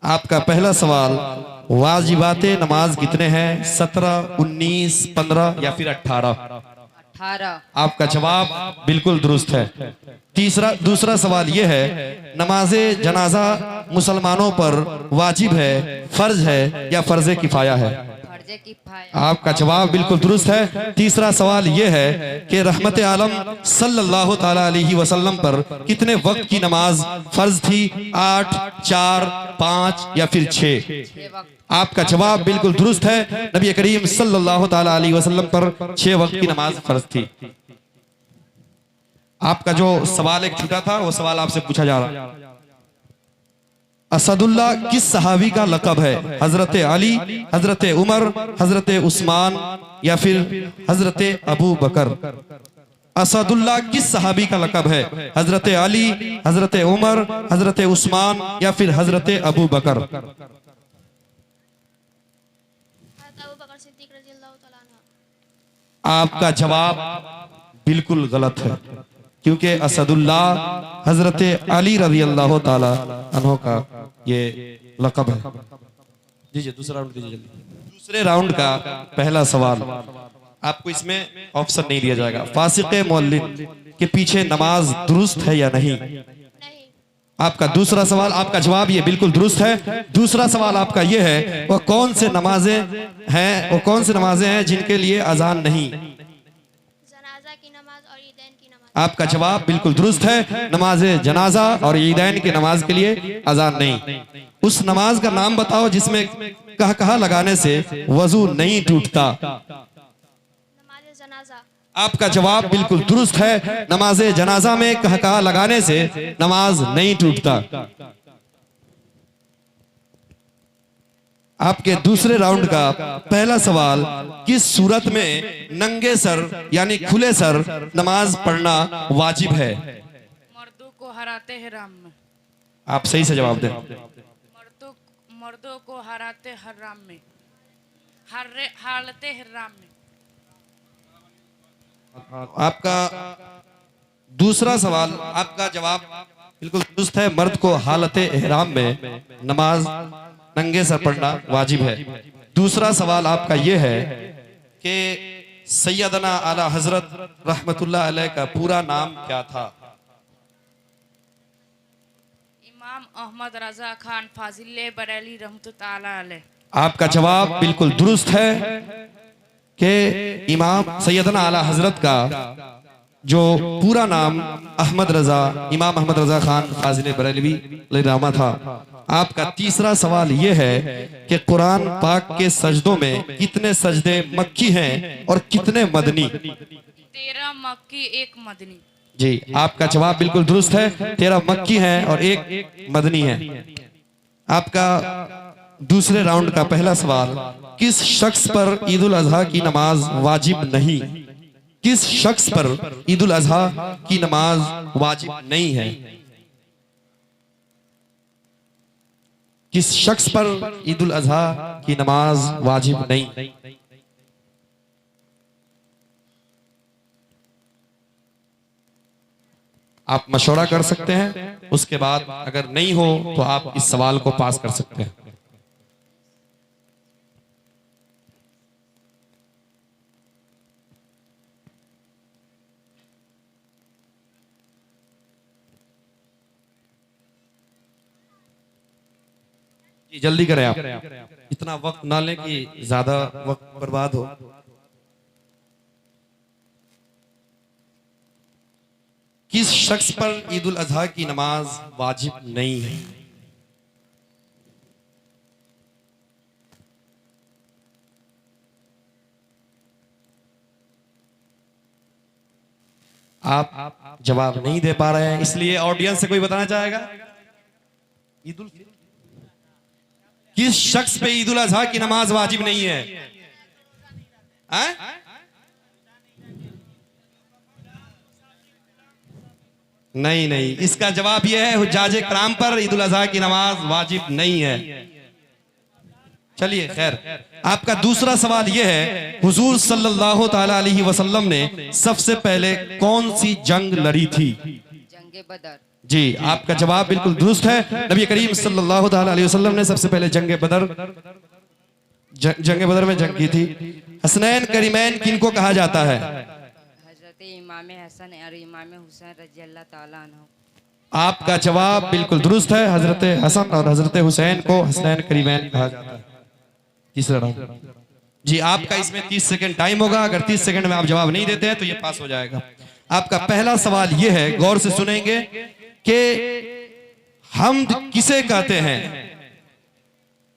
S1: आपका पहला सवाल, वाजिबाते नमाज कितने हैं? 17, 19, 15 या फिर 18?
S2: 18।
S1: आपका जवाब बिल्कुल दुरुस्त है। दूसरा सवाल यह है, नमाजे जनाजा मुसलमानों पर वाजिब है, फर्ज है या फर्ज किफाया है?
S2: फर्ज
S1: आपका जवाब बिल्कुल दुरुस्त है। तीसरा सवाल ये है कि रहमत आलम सल्लल्लाहु ताला अलैहि वसल्लम पर कितने वक्त की नमाज फर्ज थी? 8, 4, 5 या फिर 6? आपका जवाब बिल्कुल दुरुस्त है। नबी करीम सल्लल्लाहु ताला अलैहि वसल्लम पर 6 वक्त की नमाज फर्ज थी। आपका जो सवाल एक छूटा था वो सवाल आपसे पूछा जा रहा है। असदुल्लाह किस सहाबी का लक़ब है? हजरत अली, हजरत उमर, हजरत उस्मान या फिर हजरत अबू बकर? असदुल्लाह किस सहाबी का लक़ब है? हजरत अली, हजरत उमर, हजरत उस्मान या फिर हजरत अबू बकर?
S4: अबू बकर सिद्दीक रज़ियल्लाहु तआला अन्हु।
S1: आपका जवाब बिल्कुल गलत है, क्योंकि असदुल्लाह हजरत अली रज़ियल्लाहु ताला अन्हु का ये लक़ब है। दीजिए दूसरा राउंड दीजिए जल्दी। दूसरे राउंड का पहला सवाल आपको इसमें ऑप्शन नहीं दिया जाएगा। फासिक़े मुअल्लिन के पीछे नमाज दुरुस्त है या नहीं? आपका दूसरा सवाल, आपका जवाब ये बिल्कुल दुरुस्त है। दूसरा सवाल आपका ये है वो कौन से नमाजें हैं, वो कौन से नमाजें हैं जिनके लिए अजान नहीं?
S4: जनाजा की नमाज और ईदैन की नमाज।
S1: आपका जवाब बिल्कुल दुरुस्त है। नमाज जनाजा और ईदैन की नमाज के लिए अजान नहीं। उस नमाज का नाम बताओ जिसमें कहकहा लगाने से वजू नहीं टूटता।
S4: नमाज जनाजा।
S1: आपका जवाब बिल्कुल दुरुस्त है। नमाज जनाजा में कहकहा लगाने से नमाज नहीं टूटता। आपके दूसरे राउंड का पहला सवाल, किस सूरत में नंगे सर यानी खुले सर नमाज पढ़ना वाजिब है?
S2: मर्दों को हराते हराम में।
S1: आप सही से जवाब दें।
S2: मर्दों को हराते हराम में, हालते हराम में।
S1: आपका दूसरा सवाल, आपका जवाब बिल्कुल दुरुस्त है। मर्द को हालत एहराम में नमाज नंगे सर पढ़ना वाजिब है। दूसरा सवाल आपका यह है कि सैयदना आला हजरत रहमतुल्लाह अलैह का पूरा नाम क्या था?
S2: इमाम अहमद रजा खान फाजिल बरेली रहमतुल्लाह अलैह।
S1: आपका जवाब बिल्कुल दुरुस्त है कि इमाम सैयदना आला हजरत का जो पूरा नाम अहमद रजा, इमाम अहमद रजा खान फाजिल बरेलवी रहमा था। आपका तीसरा सवाल यह है कि कुरान पाक के सजदों में कितने सजदे मक्की हैं और कितने मदनी?
S2: 13 मक्की 1 मदनी।
S1: जी, आपका जवाब बिल्कुल दुरुस्त है। 13 मक्की हैं और 1 मदनी है। आपका दूसरे राउंड का पहला सवाल, किस शख्स पर ईद उल अजहा की नमाज वाजिब नहीं? किस शख्स पर ईद उल अजहा की नमाज वाजिब नहीं है? किस शख्स पर ईद उल अजहा की नमाज वाजिब नहीं? आप मशवरा कर सकते हैं, उसके बाद अगर नहीं हो तो आप इस सवाल को पास कर सकते हैं। जल्दी करें आप, इतना वक्त ना लें कि ज्यादा वक्त बर्बाद हो। किस शख्स पर ईद उल अजहा की नमाज वाजिब नहीं है? आप जवाब नहीं दे पा रहे हैं, इसलिए ऑडियंस से कोई बताना चाहेगा? ईद उल किस शख्स पे ईद उल अजहा की नमाज वाजिब नहीं है? नहीं नहीं, इसका जवाब यह है हुज्जाज कराम पर ईद उल अजहा की नमाज वाजिब नहीं है। चलिए खैर, आपका दूसरा सवाल यह है, हुजूर सल्लल्लाहु ताला अलैहि वसल्लम ने सबसे पहले कौन सी जंग लड़ी थी?
S2: जंगे बदर।
S1: जी, आपका जवाब बिल्कुल दुरुस्त है। नबी करीम सल्लल्लाहु ताला अलैहि वसल्लम ने सबसे पहले जंगे बदर में जंग की थी। हसनैन करीमैन किनको कहा जाता है?
S2: हजरत इमाम हसन और इमाम हुसैन रज़ियल्लाहु ताला अन्हु।
S1: आपका जवाब बिल्कुल दुरुस्त है। हजरत हसन और हजरत हुसैन को हसनैन करीमैन कहा जाता है। तीसरा राउंड। जी आपका इसमें 30 सेकंड टाइम होगा। अगर 30 सेकंड में आप जवाब नहीं देते हैं तो ये पास हो जाएगा। आपका पहला सवाल ये है, गौर से सुनेंगे, कि हम्द किसे कहते हैं?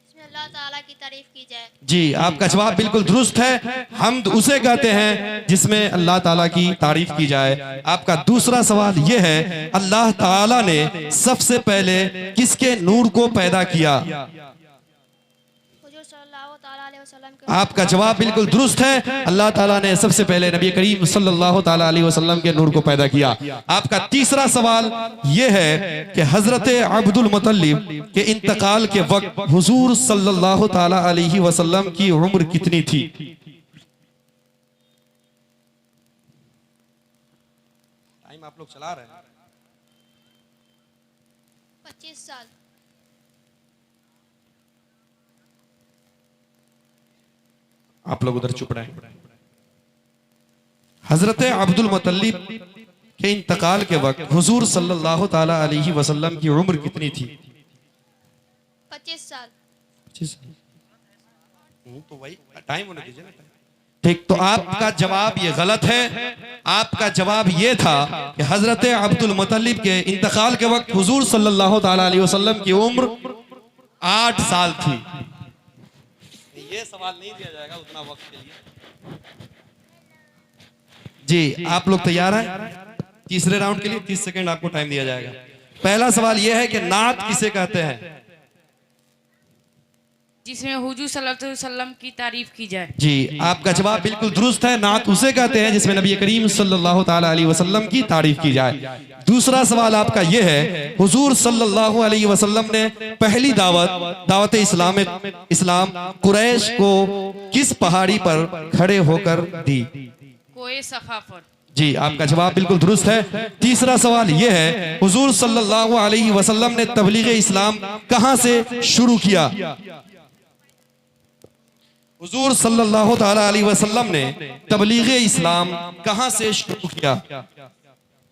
S9: इसमें अल्लाह ताला की तारीफ की जाए।
S1: जी आपका जवाब बिल्कुल दुरुस्त है। हम्द उसे कहते हैं जिसमें अल्लाह ताला की तारीफ की जाए। आपका दूसरा सवाल यह है, अल्लाह ताला ने सबसे पहले किसके नूर को पैदा किया?
S9: हुजूर सल्लल्लाहु ताला अलैहि वसल्लम के
S1: आपका जवाब बिल्कुल दुरुस्त है। अल्लाह ताला ने सबसे पहले नबी करीम सल्लल्लाहु ताला अलैहि वसल्लम के नूर को पैदा किया। आपका तीसरा सवाल यह है कि हजरत अब्दुल मुत्तलिब के इंतकाल के वक्त हुजूर सल्लल्लाहु ताला अलैहि वसल्लम की उम्र कितनी थी? टाइम आप लोग चला रहे हैं।
S9: 25 साल।
S1: आप लोग उधर चुप रहे। हजरत अब्दुल मुत्तलिब के इंतकाल के वक्त हुजूर सल्लल्लाहु ताला अलैहि वसल्लम की उम्र कितनी थी?
S9: 25 साल।
S1: तो वही टाइम होने दीजिए ना। ठीक, तो आपका जवाब ये गलत है। आपका जवाब ये था कि हजरत अब्दुल मुत्तलिब के इंतकाल के वक्त हुजूर सल्लल्लाहु ताला अलैहि वसल्लम की उम्र 8 साल थी। ये सवाल नहीं दिया जाएगा उतना वक्त के लिए। जी आप लोग तैयार हैं तीसरे राउंड के लिए? 30 सेकंड आपको टाइम दिया जाएगा। पहला सवाल यह है कि नात किसे कहते हैं?
S2: जिसमें हुजूर सल्लल्लाहु अलैहि वसल्लम की तारीफ की जाए।
S1: जी आपका जवाब बिल्कुल दुरुस्त है। नात उसे कहते हैं जिसमें नबी करीम सल्लल्लाहु ताला अलैहि वसल्लम की तारीफ की जाए। दूसरा सवाल आपका यह है, हुजूर सल्लल्लाहु अलैहि वसल्लम ने पहली दावत इस्लाम कुरैश को किस पहाड़ी पर खड़े होकर दी?
S2: कोई सफा पर।
S1: जी आपका जवाब बिल्कुल दुरुस्त है। तीसरा सवाल यह है, हुजूर सल्लल्लाहु अलैहि वसल्लम ने तबलीग इस्लाम कहां से शुरू किया? हुजूर सल्लल्लाहु ताला अलैहि वसल्लम ने तबलीग इस्लाम कहां से शुरू किया?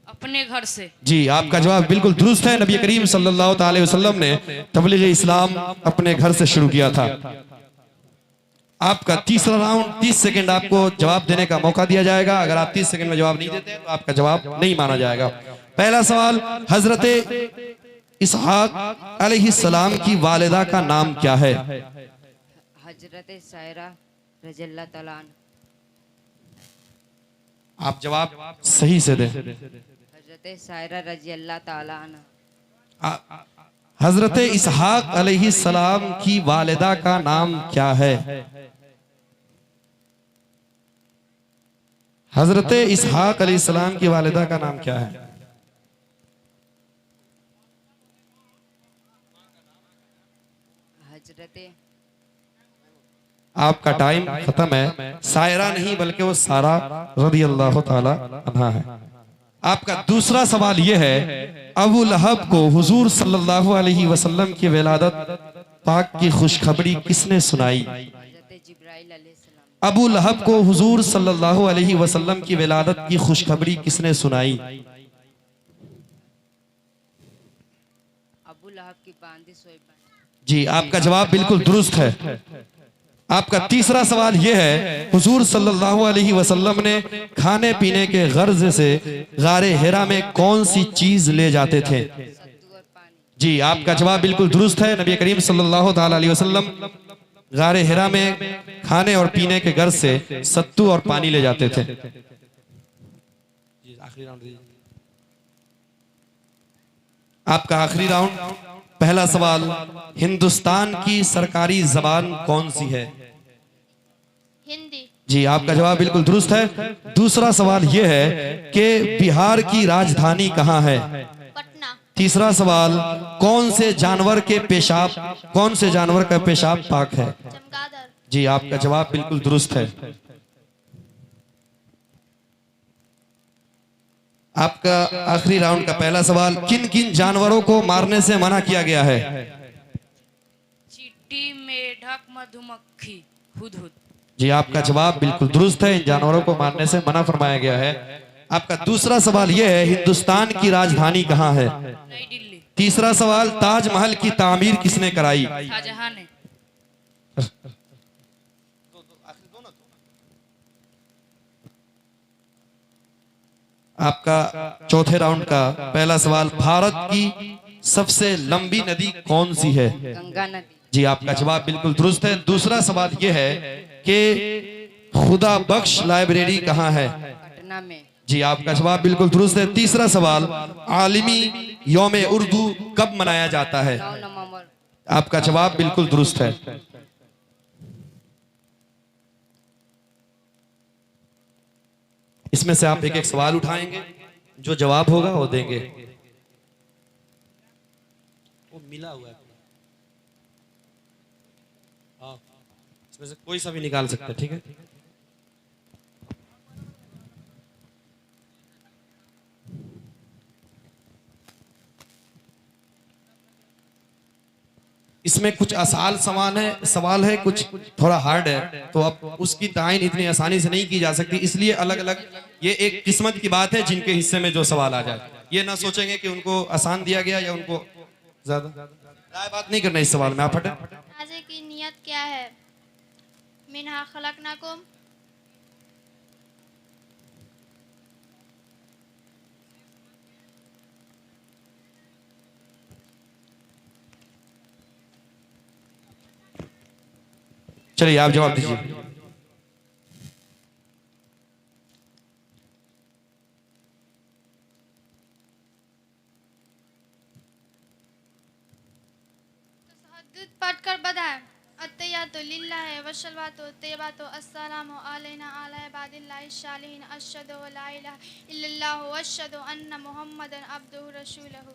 S2: अपने घर से।
S1: जी आपका जवाब बिल्कुल दुरुस्त है। नबी करीम सल्लल्लाहु ताला अलैहि वसल्लम ने तबलीग इस्लाम अपने घर से शुरू किया था। आपका तीसरा राउंड, 30 सेकंड आपको जवाब देने का मौका दिया जाएगा। अगर आप 30 सेकंड में जवाब नहीं देते तो आपका जवाब नहीं माना जाएगा। पहला सवाल, हजरत इसहाक अलैहिस्सलाम की वालिदा का नाम क्या है?
S10: हजरत सायरा रज़ियल्लाहु ताला अन्हा।
S1: आप जवाब सही से दें।
S10: हजरत सायरा रज़ियल्लाहु ताला अन्हा।
S1: हजरत इसहाक अलैहिस्सलाम की वालिदा का नाम क्या है? हजरत इसहाक अलैहिस्सलाम की वालिदा का नाम क्या है?
S10: हजरत
S1: आपका टाइम खत्म है। सायरा नहीं बल्कि वो सारा रज़ियल्लाहु ताला अन्हा है। आपका दूसरा सवाल यह है, अबू लहब को हुजूर सल्लल्लाहु अलैहि वसल्लम की विलादत पाक की खुशखबरी किसने सुनाई?
S10: हजरत जिब्राइल अलैहिस्सलाम।
S1: अबू लहब को हुजूर सल्लल्लाहु अलैहि वसल्लम की विलादत की खुशखबरी किसने सुनाई?
S10: अबू लहब की बांदी सोइबा।
S1: जी आपका जवाब बिल्कुल दुरुस्त है। आपका तीसरा सवाल यह है, हुजूर सल्लल्लाहु अलैहि वसल्लम ने खाने पीने के गर्ज से गारे हिरा में कौन सी चीज ले जाते थे?
S10: सत्तू और पानी।
S1: जी आपका जवाब बिल्कुल दुरुस्त है। नबी करीम सल्लल्लाहु ताला अलैहि वसल्लम गारे हिरा में खाने और पीने के गर्ज से सत्तू और पानी ले जाते थे। आपका आखिरी राउंड, पहला सवाल, हिंदुस्तान की सरकारी जबान कौन सी है?
S9: हिंदी।
S1: जी आपका जवाब बिल्कुल दुरुस्त है। दूसरा सवाल यह है कि बिहार की राजधानी कहाँ है?
S9: पटना।
S1: तीसरा सवाल, कौन से जानवर का पेशाब पाक है?
S9: चमगादड़।
S1: जी आपका जवाब बिल्कुल दुरुस्त है। आपका आखिरी राउंड का पहला सवाल, किन किन जानवरों को मारने से मना किया गया है?
S2: चींटी, मेढक, मधुमक्खी, हुदहुद।
S1: जी आपका जवाब बिल्कुल दुरुस्त है। इन जानवरों को मारने से मना फरमाया गया है। आपका दूसरा सवाल यह है, हिंदुस्तान की राजधानी कहाँ है?
S2: नई दिल्ली।
S1: तीसरा सवाल, ताजमहल की तामीर किसने कराई?
S2: शाहजहां ने।
S1: आपका चौथे राउंड का पहला सवाल, भारत की सबसे लंबी नदी कौन सी है?
S10: गंगा नदी।
S1: जी, आपका जवाब बिल्कुल दुरुस्त है। दूसरा सवाल यह है कि खुदा बख्श लाइब्रेरी कहाँ है?
S10: पटना में।
S1: जी, आपका जवाब बिल्कुल दुरुस्त है। तीसरा सवाल, आलमी यौम उर्दू कब मनाया जाता है?
S10: 9 नवंबर।
S1: आपका जवाब बिल्कुल दुरुस्त है। इसमें से आप एक एक सवाल उठाएंगे, जो जवाब होगा वो देंगे। वो मिला हुआ है, हाँ, इसमें से कोई सा भी निकाल सकते हैं, ठीक है? इसमें कुछ आसान सवाल है, कुछ थोड़ा हार्ड है, तो अब उसकी तायीन इतनी आसानी से नहीं की जा सकती, इसलिए अलग अलग, ये एक किस्मत की बात है जिनके हिस्से में जो सवाल आ जाए। ये ना सोचेंगे कि उनको आसान दिया गया या उनको ज्यादा, राय बात नहीं करना इस सवाल में। आप हटे।
S4: नमाज की नियत क्या है? मिन्हा खलकनाकुम।
S1: चलिए आप जवाब दीजिए।
S4: पढ़कर बताएं। अत्तहियातु लिल्लाहि वस्सलातु तय्यबातु अस्सलामु अलैना अला इबादिल्लाहि सालिहीन अशहदु अल्ला इलाहा इल्लल्लाह व अशहदु अन्ना मुहम्मदन अब्दुहु रसूलुहु।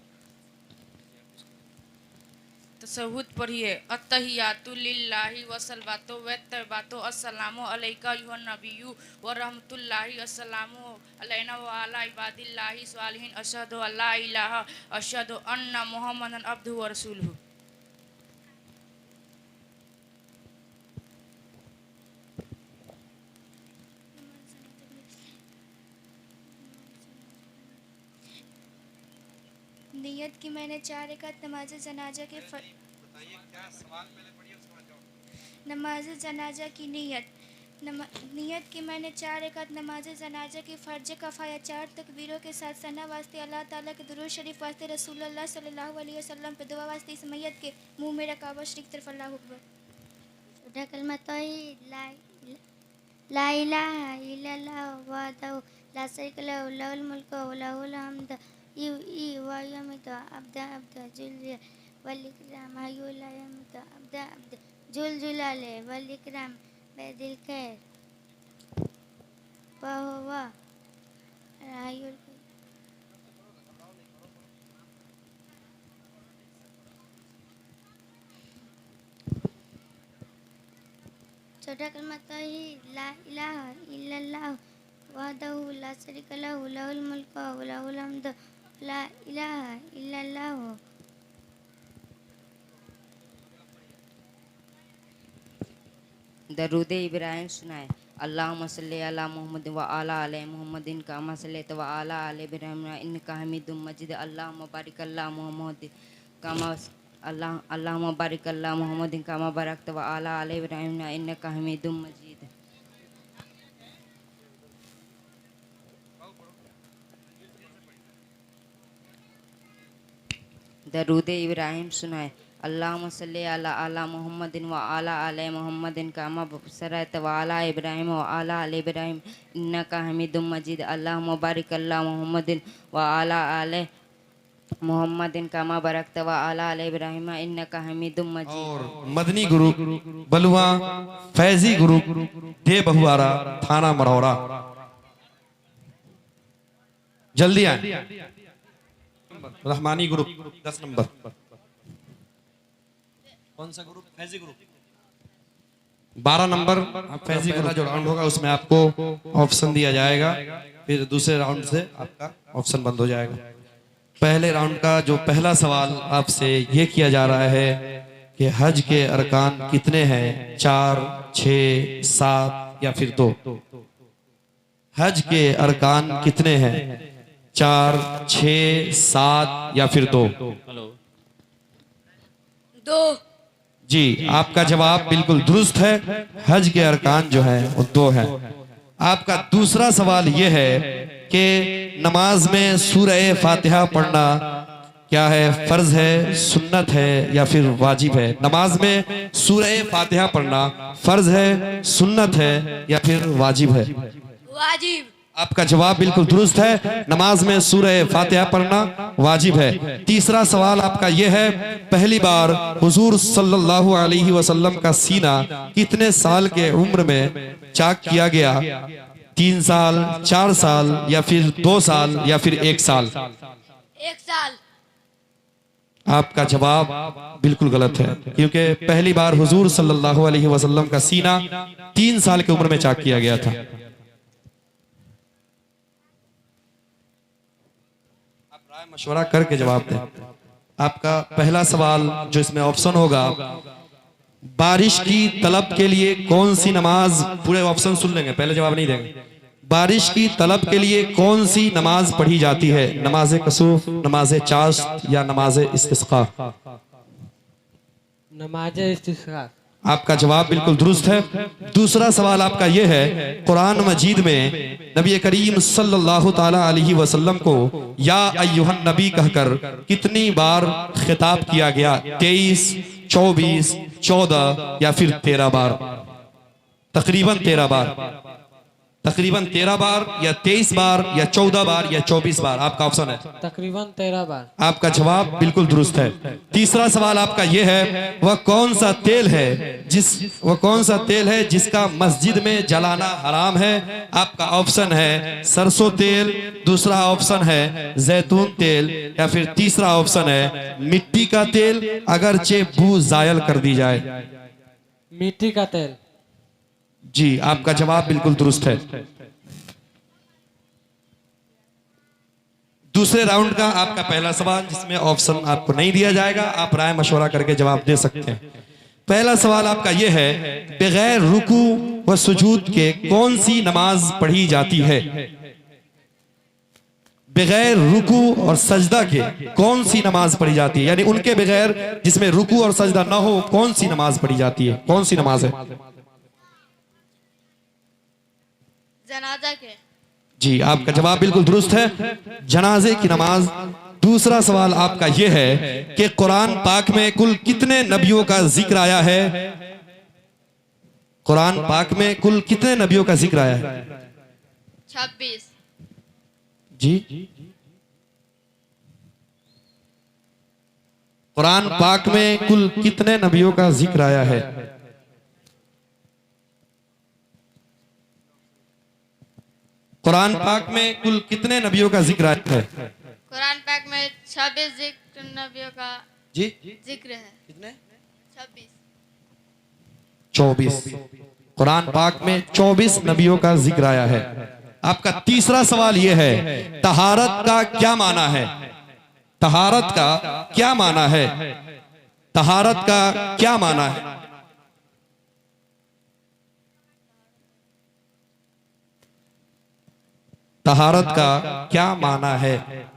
S2: तशहुद पढ़िए। अत्तहियातु लिल्लाहि वस्सलातु वत्तबातु अस्सलामु अलैका अय्युहन नबिय्यु व रहमतुल्लाहि अस्सलामु अलैना व अला इबादिल्लाहि सालिहीन अशहदु अल्ला इलाहा अशहदु अन्ना मुहम्मदन अब्दुहु व रसूलुहु।
S9: नियत की मैंने 4 रकात नमाज जनाजा के नमाज जनाजा की नियत की मैंने 4 रकात नमाज जनाजा की फ़र्ज कफ़ाया 4 तकबीरों के साथ सना वास्ते अल्लाह ताला के दुरूद शरीफ वास्ते रसूलुल्लाह सल्लल्लाहु अलैहि वसल्लम पे दुआ वास्ते इस मैयत के मुंह में रकाबा शरीफ तरफ अल्लाहु अकबर। छोटा कलमा तौहीद ला इलाहा इल्लल्लाह वहदहु ला शरीका लहु लहुल मुल्कु व लहुल हम्द वयमित अब्दा अब्दा जुल वल इकराम हय्युल ला यमुत अब्दा अब्दा जुल जुलाले वल इकराम बेदिल खैर वहुवा हय्युल। छोटा कलमा तौहीद ला इलाहा इल्लल्लाह वहदहु ला शरीका लहु लहुल मुल्कु व लहुल हम्द ला इलाहा इल्लल्लाह।
S10: दरूद इब्राहिम सुनाए। अल्लाहुम्मा सल्ली अला मुहम्मद व अला आले मुहम्मदिन कमा सल्लैता व अला आले इब्राहिम इन्नका हमीदुम मजीद। अल्लाहुम्मा बारिक अला मुहम्मद कमा अल्लाहुम्मा बारिक अला मुहम्मदिन कमा बारकता व अला आले इब्राहिम इन्नका हमीदुम मजीद। दरूद इब्राहिम सुनाए। अल्लाहुम्मा सल्ली अला मुहम्मदिन व अला आले मुहम्मदिन कमा सल्लैता व अला इब्राहिम व अला आले इब्राहिम इन्नका हमीदुम मजीद। अल्लाहुम्मा बारिक अला मुहम्मदिन व अला आले मुहम्मदिन कमा बारकता व अला आले इब्राहिम इन्नका हमीदुम मजीद।
S1: और मदनी ग्रुप बलुआ फैजी ग्रुप दे बहुआरा थाना मरौरा, जल्दी आए। Rahmani group 10 number. कौन सा group? Faizi group 12 number. Faizi group जो राउंड होगा उसमें आपको ऑप्शन दिया जाएगा, फिर दूसरे राउंड से आपका ऑप्शन बंद हो जाएगा। पहले राउंड का जो पहला सवाल आपसे ये किया जा रहा है कि हज के अरकान कितने हैं? 4, 6, 7 या फिर 2? हज के अरकान कितने हैं? 4, 6, 7 या फिर 2?
S2: 2।
S1: जी, आपका जवाब बिल्कुल दुरुस्त है। हज के अरकान जो है वो 2 है। आपका दूसरा सवाल ये है कि नमाज में सूरह फातिहा पढ़ना क्या है, फर्ज है, सुन्नत है या फिर वाजिब है? नमाज में सूरह फातिहा पढ़ना फर्ज है, सुन्नत है या फिर वाजिब है?
S4: वाजिब।
S1: आपका जवाब बिल्कुल दुरुस्त है, नमाज में सूरह फातिहा पढ़ना वाजिब है। तीसरा सवाल आपका यह है, पहली बार हुजूर सल्लल्लाहु अलैहि वसल्लम का सीना कितने साल के उम्र में चाक किया गया? 3 साल, 4 साल या फिर 2 साल या फिर 1 साल?
S4: 1 साल।
S1: आपका जवाब बिल्कुल गलत है, क्योंकि पहली बार हुजूर सल्लल्लाहु अलैहि वसल्लम का सीना 3 साल की उम्र में चाक किया गया था। आप राय मशवरा करके जवाब दें। आपका पहला सवाल जो इसमें ऑप्शन होगा, बारिश की तलब के लिए कौन सी नमाज, पूरे ऑप्शन सुन लेंगे, पहले जवाब नहीं देंगे। बारिश की तलब के लिए कौन सी नमाज पढ़ी जाती है? नमाज कसूफ, नमाज चाश्त या नमाज इस्तिस्का?
S11: नमाज इस्तिस्का।
S1: आपका जवाब बिल्कुल दुरुस्त है। दूसरा सवाल आपका यह है, कुरान मजीद में नबी करीम सल्लल्लाहु ताला अलैहि वसल्लम को या अय्युहन नबी कहकर कितनी बार खिताब किया गया? 23, 24, 14 या फिर 13 बार? तकरीबन 13 बार। तकरीबन 13 बार या 23 बार या 14 बार या 24 बार? आपका ऑप्शन है
S11: तकरीबन 13 बार।
S1: आपका जवाब बिल्कुल दुरुस्त है। तीसरा सवाल आपका यह है, वह कौन सा तेल है जिसका मस्जिद में जलाना हराम है? आपका ऑप्शन है सरसों तेल, दूसरा ऑप्शन है जैतून तेल या फिर तीसरा ऑप्शन है मिट्टी का तेल, अगरचे बू जायल कर दी जाए?
S11: मिट्टी का तेल।
S1: जी, आपका जवाब बिल्कुल दुरुस्त है। दूसरे राउंड का आपका पहला सवाल, जिसमें ऑप्शन आपको नहीं दिया जाएगा, आप राय मशवरा करके जवाब दे सकते हैं। पहला सवाल आपका यह है, बगैर रुकू व सुजूद के कौन सी नमाज पढ़ी जाती है? बगैर रुकू और सजदा के कौन सी नमाज पढ़ी जाती है? यानी उनके बगैर, जिसमें रुकू और सजदा ना हो, कौन सी नमाज पढ़ी जाती है? कौन सी नमाज है?
S4: जनाजा के।
S1: जी, आपका जवाब बिल्कुल दुरुस्त है, जनाजे की नमाज। दूसरा सवाल आपका यह है कि कुरान पाक में कुल कितने नबियों का जिक्र आया है? कुरान पाक में कुल कितने नबियों का जिक्र आया है?
S4: 26।
S1: जी, कुरान पाक में कुल कितने नबियों का जिक्र आया है? कुरान पाक में कुल कितने नबियों का जिक्र है?
S4: कुरान पाक में 26 नबियों का
S1: जी
S4: जिक्र है।
S1: कितने?
S4: 26।
S1: 24। कुरान पाक में 24 नबियों का जिक्र आया है। आपका तीसरा सवाल यह है, तहारत का क्या माना है? तहारत का क्या माना है? तहारत का क्या माना है? तहारत का क्या माना है?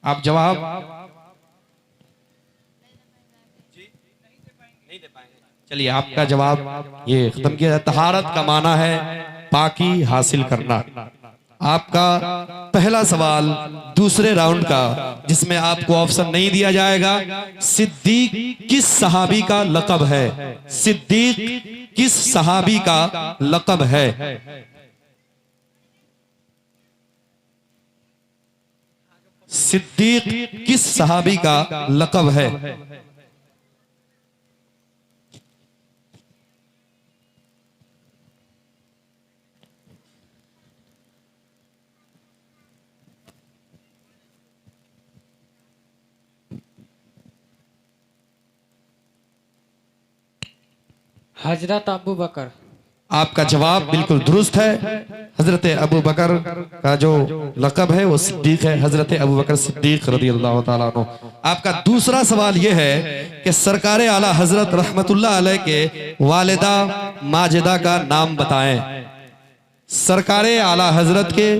S1: आप जवाब नहीं दे पाएंगे। चलिए, आपका जवाब ये खत्म किया जाए। तहारत का माना है पाकी हासिल करना। आपका पहला सवाल दूसरे राउंड का, जिसमें आपको ऑप्शन नहीं दिया जाएगा, सिद्दीक किस सहाबी का लक़ब है? सिद्दीक किस सहाबी का लक़ब है? सिद्दीक किस सहाबी का लक़ब है?
S11: हजरत अबू बकर।
S1: आपका जवाब बिल्कुल दुरुस्त है। हजरत अबू बकर का जो लक़ब है वो सिद्दीक है, हजरत अबू बकर सिद्दीक रज़ी अल्लाह ताला अन्हु। आपका दूसरा सवाल यह है कि सरकार आला हजरत रहमतुल्लाह अलैह के वालिदा माजिदा का नाम बताएं। सरकार आला हजरत के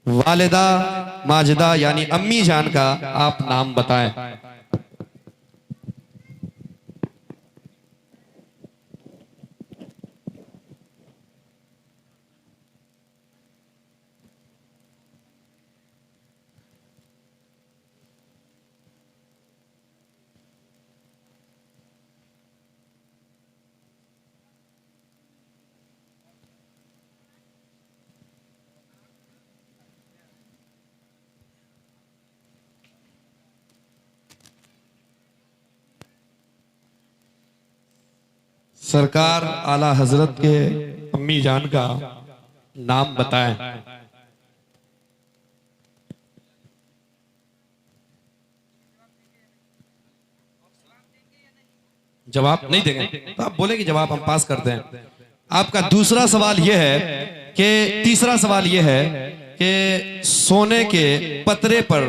S1: वालिदा माजिदा यानी अम्मी जान का आप नाम बताएं। सरकार आला हजरत के अम्मी जान का नाम बताएं। जवाब नहीं देंगे तो आप बोले कि जवाब हम पास करते हैं। आपका दूसरा सवाल यह है कि तीसरा सवाल यह है कि सोने के पतरे पर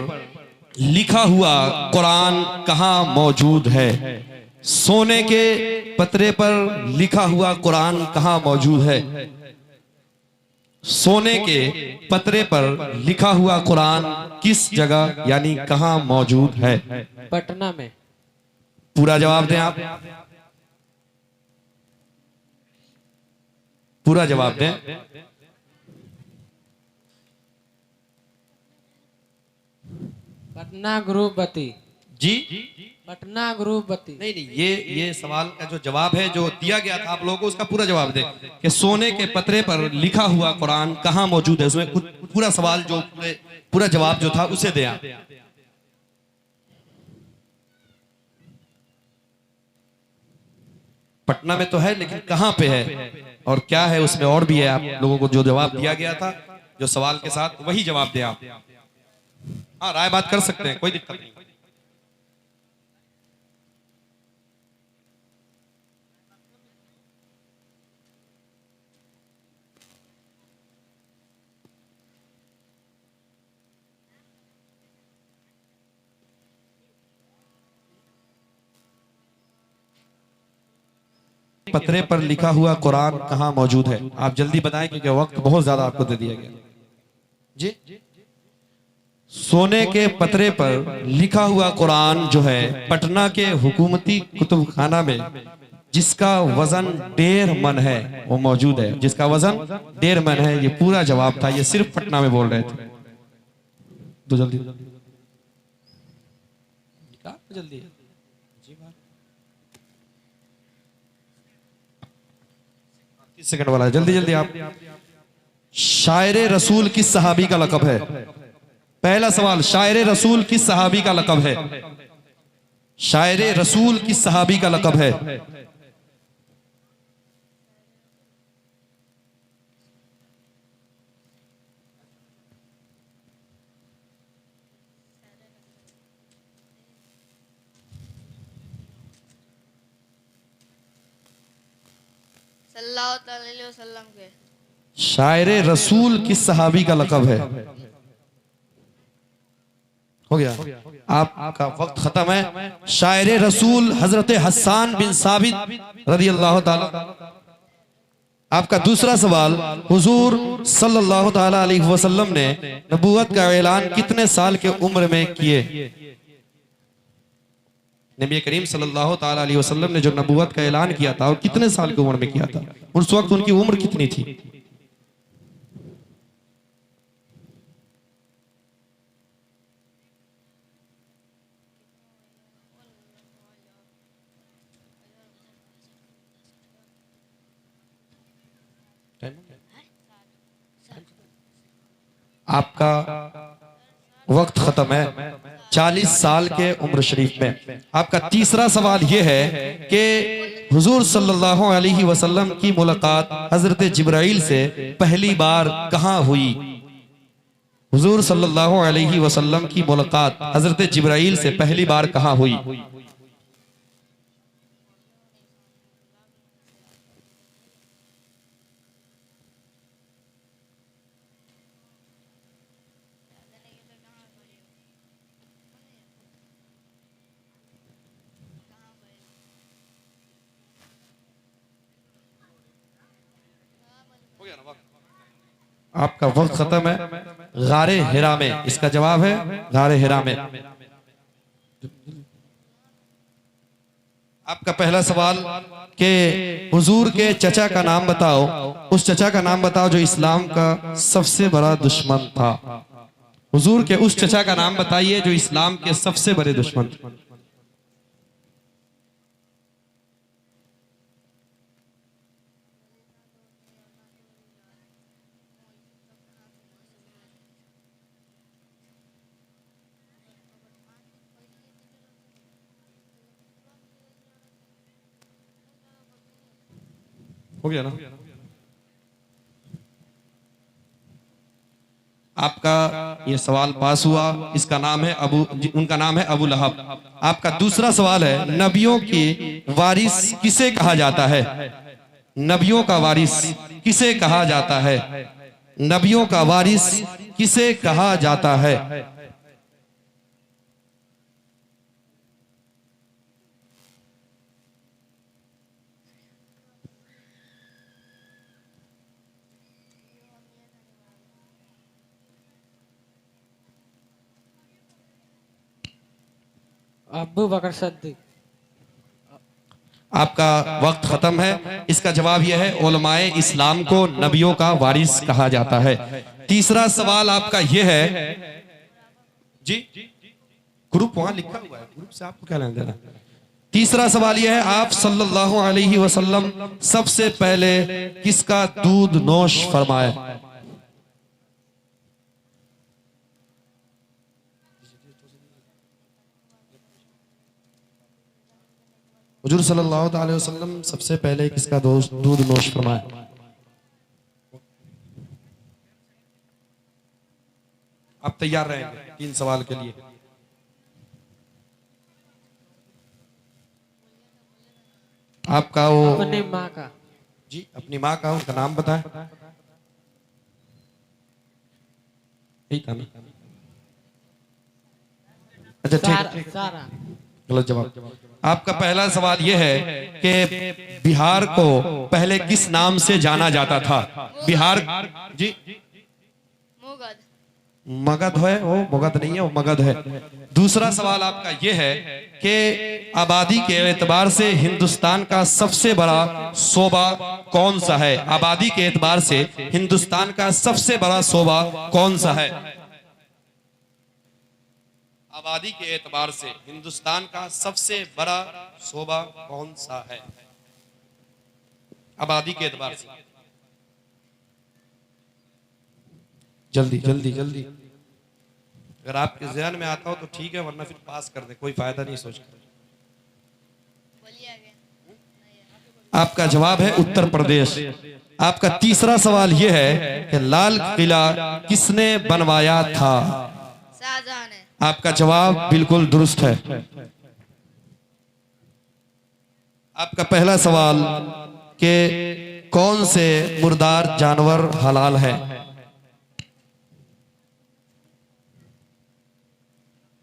S1: लिखा हुआ कुरान कहाँ मौजूद है। सोने के पतरे पर लिखा हुआ कुरान कहाँ मौजूद है। सोने के पतरे पर लिखा हुआ कुरान किस जगह यानी कहाँ मौजूद है।
S11: पटना में।
S1: पूरा जवाब दें आप, पूरा जवाब दें।
S11: पटना ग्रुपवती
S1: जी,
S11: पटना ग्रुपवती।
S1: नहीं नहीं, ये सवाल का जो जवाब है जो दिया गया था आप लोगों को, उसका पूरा जवाब दें कि सोने के पतरे पर लिखा हुआ कुरान कहाँ मौजूद है। उसमें कुछ पूरा सवाल जो पूरा जवाब जो था उसे दें आप। पटना में तो है, लेकिन कहां पे है और क्या है उसमें और भी है। आप लोगों को जो जवाब दिया गया था जो सवाल के साथ, वही जवाब दें आप। हाँ, राय बात कर सकते हैं, कोई दिक्कत नहीं। पतरे पर लिखा हुआ कुरान कहाँ मौजूद है। आप जल्दी बताएं क्योंकि वक्त बहुत ज्यादा आपको दे दिया गया। जी, सोने के पतरे पर लिखा हुआ कुरान जो है पटना के हुकूमती कुतुबखाना में जिसका वजन 1.5 मन है वो मौजूद है। जिसका वजन 1.5 मन है, ये पूरा जवाब था। ये सिर्फ पटना में बोल रहे थे। तो जल्दी जल्दी 30 सेकंड वाला है, जल्दी जल्दी आप। शायरे रसूल किस सहाबी का लक़ब है। पहला सवाल, शायरे रसूल किस सहाबी का लक़ब है। शायरे रसूल किस सहाबी का लक़ब है।
S4: सल्लल्लाहु अलैहि वसल्लम के।
S1: शायरे रसूल किस सहाबी का लक़ब है। हो गया, आपका वक्त खत्म है। शायरे रसूल हजरत हस्सान बिन साबित रज़ी अल्लाह ताला। आपका दूसरा सवाल, हुजूर सल्लल्लाहु ताला अलैहि वसल्लम ने नबूवत का ऐलान कितने साल के उम्र में किए। नबी करीम सल्लल्लाहु ताला अलैहि वसल्लम ने जो नबूवत का ऐलान किया था और कितने साल की उम्र में किया था। उस वक्त उनकी उम्र कितनी थी। आपका वक्त खत्म है। 40 साल के उम्र शरीफ में। आपका तीसरा सवाल यह है कि हुजूर सल्लल्लाहु अलैहि वसल्लम की मुलाकात हजरत जिब्राइल से पहली बार कहाँ हुई। हुजूर सल्लल्लाहु अलैहि वसल्लम की मुलाकात हजरत जिब्राइल से पहली बार कहाँ हुई। आपका वक्त खत्म है। गारे हिरा में। इसका जवाब है गारे हिरा में। आपका पहला सवाल कि हुजूर के चचा का नाम बताओ, उस चचा का नाम बताओ जो इस्लाम का सबसे बड़ा दुश्मन था। हुजूर के उस चचा का नाम बताइए जो इस्लाम के सबसे बड़े दुश्मन थे। हो गया ना? आपका ये सवाल पास हुआ। इसका नाम है उनका नाम है अबू लहब। आपका दूसरा सवाल है नबियों की वारिस किसे कहा जाता है? नबियों का वारिस किसे कहा जाता है? नबियों का वारिस किसे कहा जाता है?
S11: अबू बकर सिद्दीक।
S1: आपका वक्त खत्म है। इसका जवाब यह है उलमाए इस्लाम को नबियों का वारिस कहा जाता है। तीसरा सवाल आपका यह है जी, ग्रुप वहां लिखा हुआ है, ग्रुप से आपको क्या लेना देना। तीसरा सवाल यह है आप सल्लल्लाहु अलैहि वसल्लम सबसे पहले किसका दूध नोश फरमाए? हुजूर सल्लल्लाहु अलैहि वसल्लम सबसे पहले किसका दूध नोश फरमाए? आप तैयार रहेंगे 3 सवाल के लिए? आपका वो
S11: अपनी माँ का।
S1: जी अपनी माँ का, उनका नाम बताएं। यही था ना? अच्छा ठीक,
S11: सारा।
S1: गलत जवाब। आपका पहला सवाल यह है कि बिहार को पहले किस नाम से जाना जाता था? बिहार जी मगध है, वो मगध नहीं है, वो मगध है। दूसरा सवाल आपका यह है कि आबादी के एतबार से हिंदुस्तान का सबसे बड़ा सूबा कौन सा है? आबादी के एतबार से हिंदुस्तान का सबसे बड़ा सूबा कौन सा है? आबादी के एतबार से हिंदुस्तान का सबसे बड़ा सूबा कौन सा है? आबादी के एतबार से जल्दी जल्दी जल्दी। अगर आपके ज़हन में आता हो तो ठीक है, वरना फिर पास कर दे, कोई फायदा नहीं सोच कर। आपका जवाब है उत्तर प्रदेश। आपका तीसरा सवाल यह है कि लाल किला किसने बनवाया था?
S4: शाहजहां ने।
S1: आपका जवाब बिल्कुल दुरुस्त है। आपका पहला सवाल कि कौन से मुर्दार जानवर हलाल है?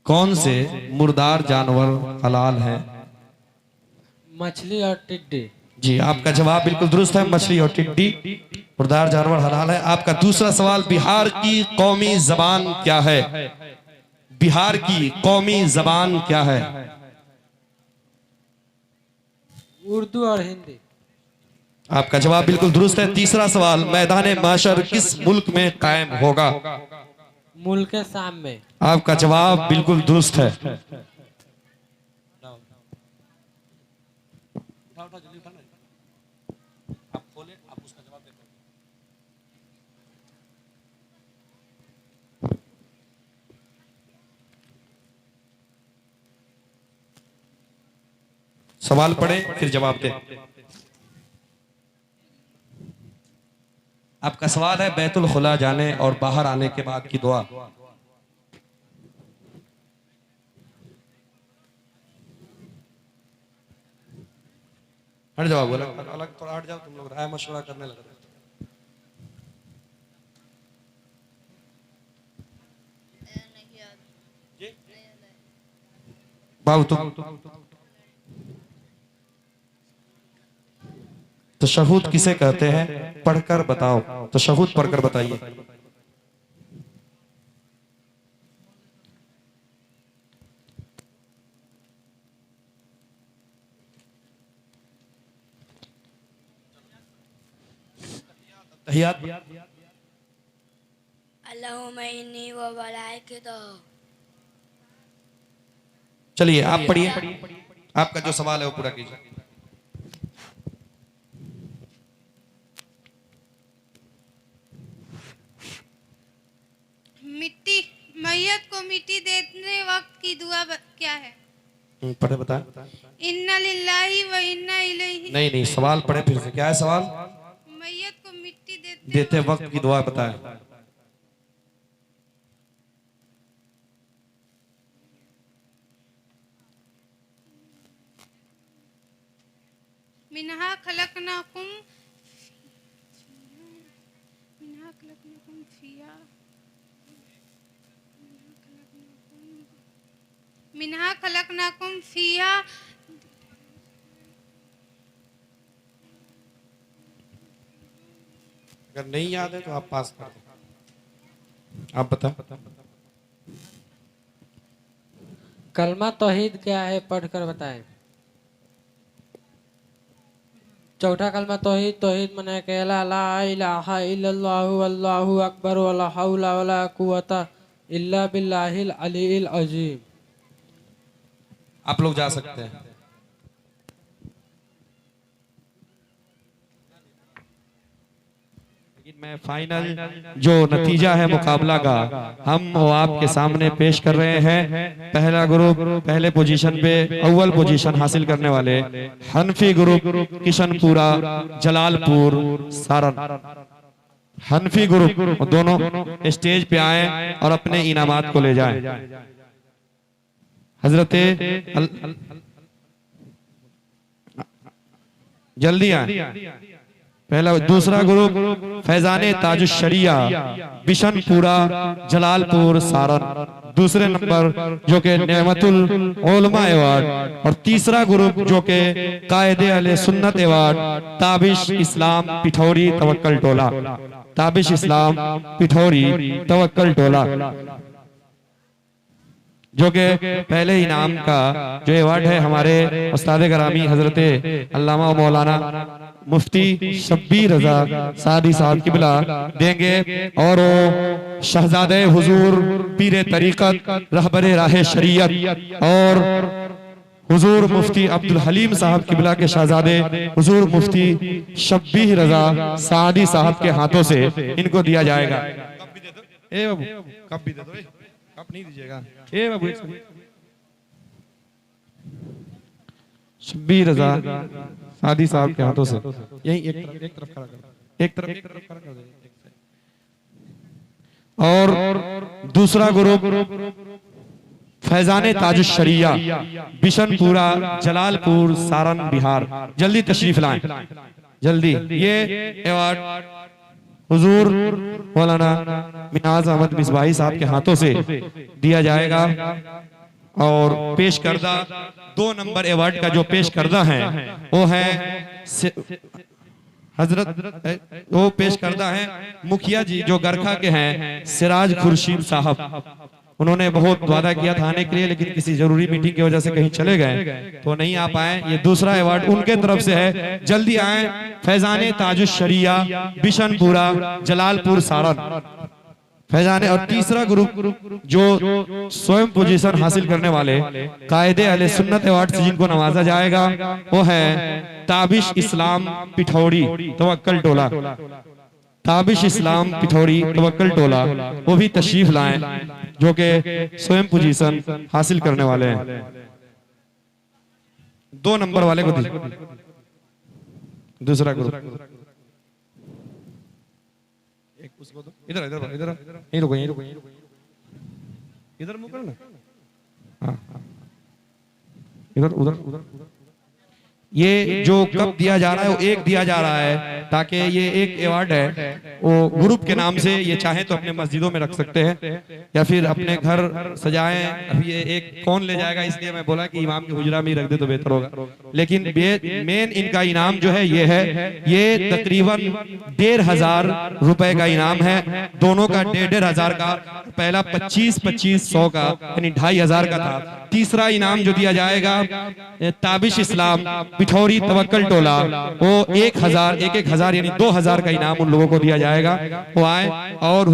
S1: कौन से मुर्दार जानवर हलाल है?
S11: मछली और टिड्डी।
S1: जी आपका जवाब बिल्कुल दुरुस्त है, मछली और टिड्डी मुर्दार जानवर हलाल है। आपका दूसरा सवाल बिहार की कौमी जबान क्या है? बिहार की कौमी जबान क्या है?
S11: उर्दू और हिंदी।
S1: आपका जवाब बिल्कुल दुरुस्त है। तीसरा सवाल मैदान माशर किस मुल्क में कायम होगा?
S11: मुल्क शाम में।
S1: आपका जवाब बिल्कुल दुरुस्त है। सवाल पढ़े फिर जवाब दे। आपका सवाल है बैतुल खुला जाने और बाहर आने के बाद की दुआ। हट जाओ, बोला अलग थोड़ा हट जाओ, तुम लोग राय मशवरा करने लग रहे हो। बाबू तुम तशहुद किसे कहते हैं? पढ़कर बताओ, तशहुद पढ़कर बताइए। तहियात।
S9: अल्लाहुम्मा इन्नी व मलाइकतहू।
S1: चलिए आप पढ़िए, आपका जो सवाल है वो पूरा कीजिए।
S4: मिट्टी मैयत को मिट्टी देने वक्त की दुआ क्या है?
S1: पढ़े बता।
S4: इन्ना लिल्लाहि व इन्ना इलैहि।
S1: नहीं सवाल पढ़े फिर से, क्या है सवाल?
S4: मैयत को मिट्टी
S1: देते वक्त की दुआ बताए।
S4: मिन्हा खलकनाकुम फिया।
S1: अगर नहीं याद है तो आप पास कर दो। आप बता।
S11: कलमा तौहीद क्या है, पढ़कर बताएं। चौथा कलमा तौहीद। तौहीद मने के ला इलाहा इल्लल्लाहु अल्लाहु अकबर वला हौला वला कुव्वता इल्ला बिल्लाहिल अलील अजीम।
S1: आप लोग जा सकते हैं। लेकिन मैं फाइनल जो नतीजा है मुकाबला का हम वो आपके सामने पेश कर रहे हैं। पहला ग्रुप पहले पोजीशन पे अव्वल पोजीशन हासिल करने वाले हनफी ग्रुप किशनपुरा जलालपुर सारण। हनफी ग्रुप दोनों स्टेज पे आए और अपने इनामात को ले जाएं। हजरते जल्दी आए। पहला दूसरा ग्रुप फैजाने ताजुशरिया बिशनपुरा जलालपुर सारण दूसरे नंबर जो के नेमतुल उलमा अवार्ड। और तीसरा ग्रुप जो के कायदे अहले सुन्नत अवार्ड ताबिश इस्लाम पिठौरी तवक्कल टोला। ताबिश इस्लाम पिठौरी तवक्कल टोला जो के पहले इनाम का जो अवार्ड है हमारे उस्ताद ग्रामी हजरते अल्लामा मौलाना मुफ्ती शब्बीर रजा सादी साहब किबला देंगे। और शहजादे हुजूर पीरे तरीकत रहबरे राहे शरीयत और हुजूर मुफ्ती अब्दुल हलीम साहब किबला के शहजादे हुजूर मुफ्ती शब्बीर रजा सादी साहब के हाथों से इनको दिया जाएगा। ए बाबू कब भी दे दो, कब नहीं दीजिएगा। ए बाबू शब्बीर रजा सादी साहब के हाथों से यही एक तरफ खड़ा कर, एक तरफ खड़ा कर दे। और दूसरा ग्रुप फैजाने ताजुशरिया बिशनपुरा जलालपुर सारण बिहार। जल्दी तशरीफ लाएं जल्दी। ये अवार्ड हुजूर मौलाना मिनाज अहमद मिसबाही साहब के हाथों से दिया जाएगा। और पेश करदा 2 नंबर अवार्ड का जो पेश करदा है वो है हजरत वो पेश करदा है मुखिया जी जो गरखा के हैं सिराज खुर्शीद साहब। उन्होंने बहुत वादा किया था आने के लिए लेकिन किसी जरूरी मीटिंग की वजह से कहीं चले गए तो नहीं आ पाए। ये दूसरा अवार्ड उनके तरफ से है। जल्दी आए। फैजाने ताजुशरिया बिशनपुरा जलालपुर सारण फैजाने। और तीसरा ग्रुप जो स्वयं पोजीशन हासिल करने वाले कायदे अहले सुन्नत अवार्ड से जिनको नवाजा जाएगा वो है ताबिश इस्लाम पिठौरी तवक्कल टोला। ताबिश इस्लाम पिठौरी तवक्कल टोला वो भी तशरीफ लाएं जो के स्वयं पोजीशन हासिल करने वाले हैं। 2 नंबर वाले को दीजिए। दूसरा ग्रुप एक उसको दो। इधर इधर इधर यहीं रुको यहीं रुको इधर मुंह करो ना। हाँ इधर उधर उधर। ये जो कब दिया जा रहा है वो एक दिया जा रहा है ताकि ये एक अवार्ड है वो ग्रुप के नाम से ये चाहे तो अपने मस्जिदों में रख सकते हैं या फिर अपने घर सजाएं। अभी ये एक कौन ले जाएगा इसलिए मैं बोला कि इमाम के हुजरा में ही रख दे तो बेहतर होगा। लेकिन मेन इनका इनाम जो है ये तकरीबन 1500 रुपए का इनाम है। दोनों का 1500 का। पहला 2500 का यानी 2500 का था। तीसरा इनाम जो दिया जाएगा ताबिश इस्लाम पिठौरी तवक्कल टोला वो 1000 यानी 2000 का इनाम उन लोगों को दिया जाएगा। जाएगा, वो आए और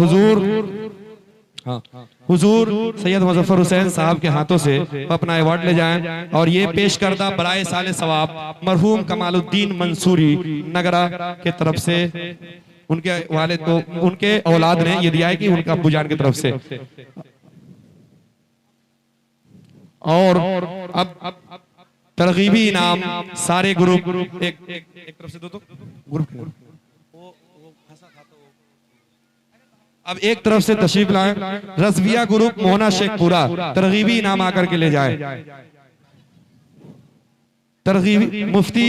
S1: हुजूर सैयद मुजफ्फर हुसैन साहब के हाथों से अपना अवार्ड ले जाएं और ये पेश करदा बराए साले सवाब मरहूम कमालुद्दीन मंसूरी नगरा के तरफ से, उनके वालिद को उनके औलाद ने ये दिया है कि उनके अब्बू जान की तरफ से। और अब तरगीबी इनाम सारे ग्रुप एक तरफ से दो तो ग्रुप अब एक तरफ से तशरीफ लाए। रज़विया ग्रुप मोहना शेखपुरा तरगीबी इनाम आकर के ले जाए। तरगीबी मुफ्ती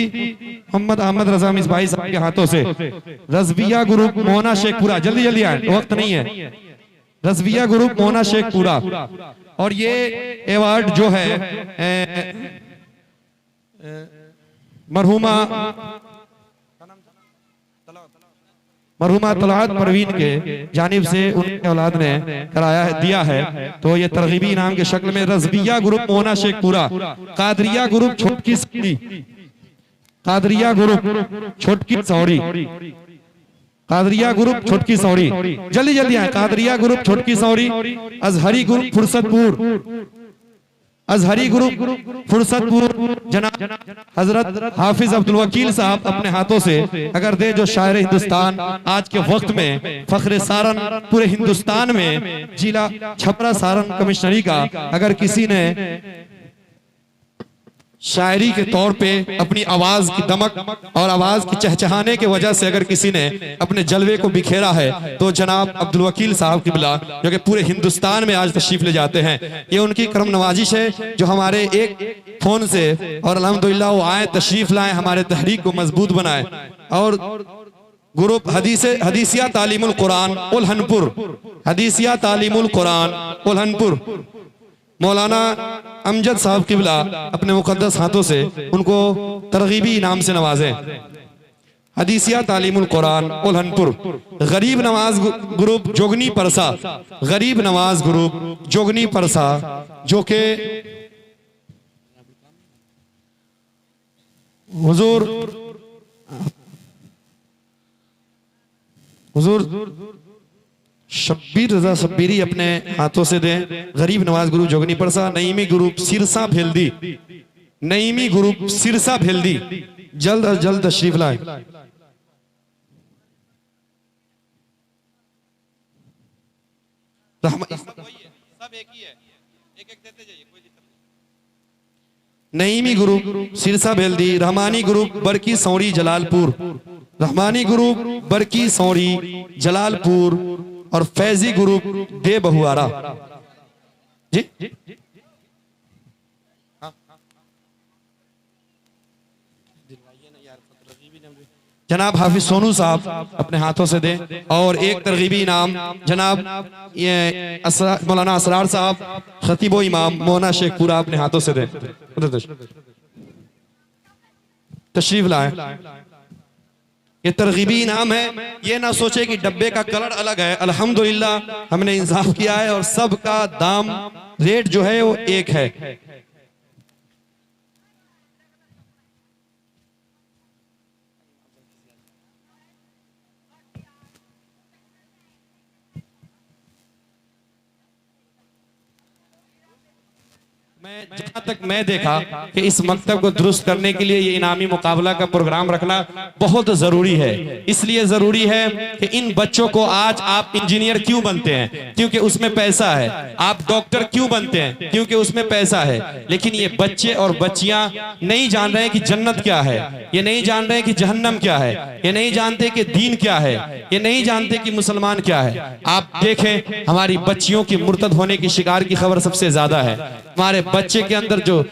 S1: मोहम्मद अहमद रजा मिसबाही साहब के हाथों से रज़विया ग्रुप मोहना शेखपुरा, जल्दी जल्दी आए, वक्त नहीं है। रज़विया ग्रुप मोहना शेखपुरा, और ये अवार्ड जो है मरहुमा तलहत परवीन के जानिब से उनके औलाद ने कराया है, दिया है। तो ये तरगीबी इनाम के शक्ल में रज़विया ग्रुप मोहना शेखपुरा, कादरिया ग्रुप छोटकी सौड़ी, कादरिया ग्रुप छोटकी सौड़ी, कादरिया ग्रुप छोटकी सौड़ी, जल्दी जल्दी आए। कादरिया ग्रुप छोटकी सौड़ी, अजहरी ग्रुप फुर्सतपुर, अजहरी ग्रुप फुर्सतपुर जनाब हजरत हाफिज अब्दुल वकील साहब अपने हाथों से अगर दे, जो शायर हिंदुस्तान आज के वक्त में फख्र सारन पूरे हिंदुस्तान में जिला छपरा सारन कमिश्नरी का अगर किसी ने शायरी के तौर पे अपनी आवाज की दमक और आवाज की चहचहाने की वजह से अगर किसी ने अपने जलवे को बिखेरा है तो जनाब अब्दुल वकील साहब किबला, जो कि पूरे हिंदुस्तान में आज तशरीफ ले जाते हैं। ये उनकी करम नवाजिश है जो हमारे एक फोन से और अल्हम्दुलिल्लाह वो आए, तशरीफ लाए, हमारे तहरीक को मजबूत बनाए। और ग्रुप हदीसिया तालीमुल कुरान उल्हनपुर, हदीसिया तालीमुल कुरान उल्हनपुर, मौलाना अमजद साहब किबला अपने मुकद्दस हाथों से उनको तरगीबी इनाम से नवाजें। हदीसिया तालीमुल कुरान उल्हनपुर, गरीब नवाज ग्रुप जोगनी परसा, गरीब नवाज ग्रुप जोगनी परसा, जो के हुजूर शब्बीर रजा शब्बीरी अपने हाथों से दें। Garib Nawaz group Jogni Parsa, Naimi group Sirsa Bheldi, Naimi group Sirsa Bheldi जल्द अज जल्द तशरीफ लाए। Naimi group Sirsa Bheldi, Rahmani group Barki Sauri Jalalpur, Rahmani group Barki Sauri Jalalpur, और फैजी ग्रुप दे बहुआरा जी। जनाब हाफिज सोनू साहब अपने हाथों से दें। और एक तरगीबी इनाम जनाब ये मौलाना असरार साहब खतीबो इमाम मोहना शेखपुरा अपने हाथों से दें। तशरीफ लाए। ये तरगीबी इनाम है, ये ना सोचे कि डब्बे का कलर अलग है। अल्हम्दुलिल्लाह हमने इंसाफ किया है और सबका दाम रेट जो है वो एक है। जहां तक मैं देखा कि इस मकतब को दुरुस्त करने के लिए ये इनामी मुकाबला का प्रोग्राम रखना बहुत जरूरी है। इसलिए जरूरी है कि इन बच्चों को, आज आप इंजीनियर क्यों बनते हैं? क्योंकि उसमें पैसा है। आप डॉक्टर क्यों बनते हैं? क्योंकि उसमें पैसा है। लेकिन ये बच्चे और बच्चियां नहीं जान रहे हैं कि जन्नत क्या है, ये नहीं जान रहे हैं कि जहन्नम क्या है, ये नहीं जानते कि दीन क्या है, ये नहीं जानते कि मुसलमान क्या है। आप देखें हमारी बच्चियों की मुर्तद होने की शिकार की खबर सबसे ज्यादा है। हमारे बच्चे के अंदर जो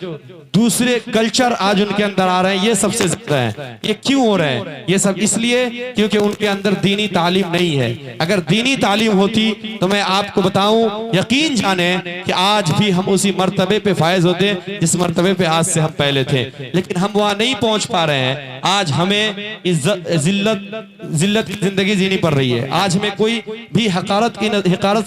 S1: दूसरे कल्चर आज उनके अंदर आ रहे हैं, ये सबसे ज्यादा है। ये क्यों हो रहे हैं? ये सब इसलिए क्योंकि उनके अंदर दीनी तालीम नहीं है। अगर दीनी तालीम होती तो मैं आपको बताऊं, यकीन जाने कि आज भी हम उसी मर्तबे पे फायज होते जिस मर्तबे पे आज से हम पहले थे। लेकिन हम वहां नहीं पहुंच पा रहे हैं। आज हमें जिल्लत जिल्लत की जिंदगी जीनी पड़ रही है। आज हमें कोई भी हकारत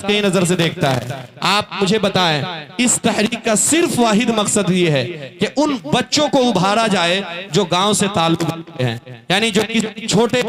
S1: की नजर से देखता है। आप मुझे बताएं, इस तहरीक का सिर्फ वाहिद मकसद ये है कि उन बच्चों को उभारा जाए जो गांव से ताल्लुक रखते हैं, यानी जो किसी छोटे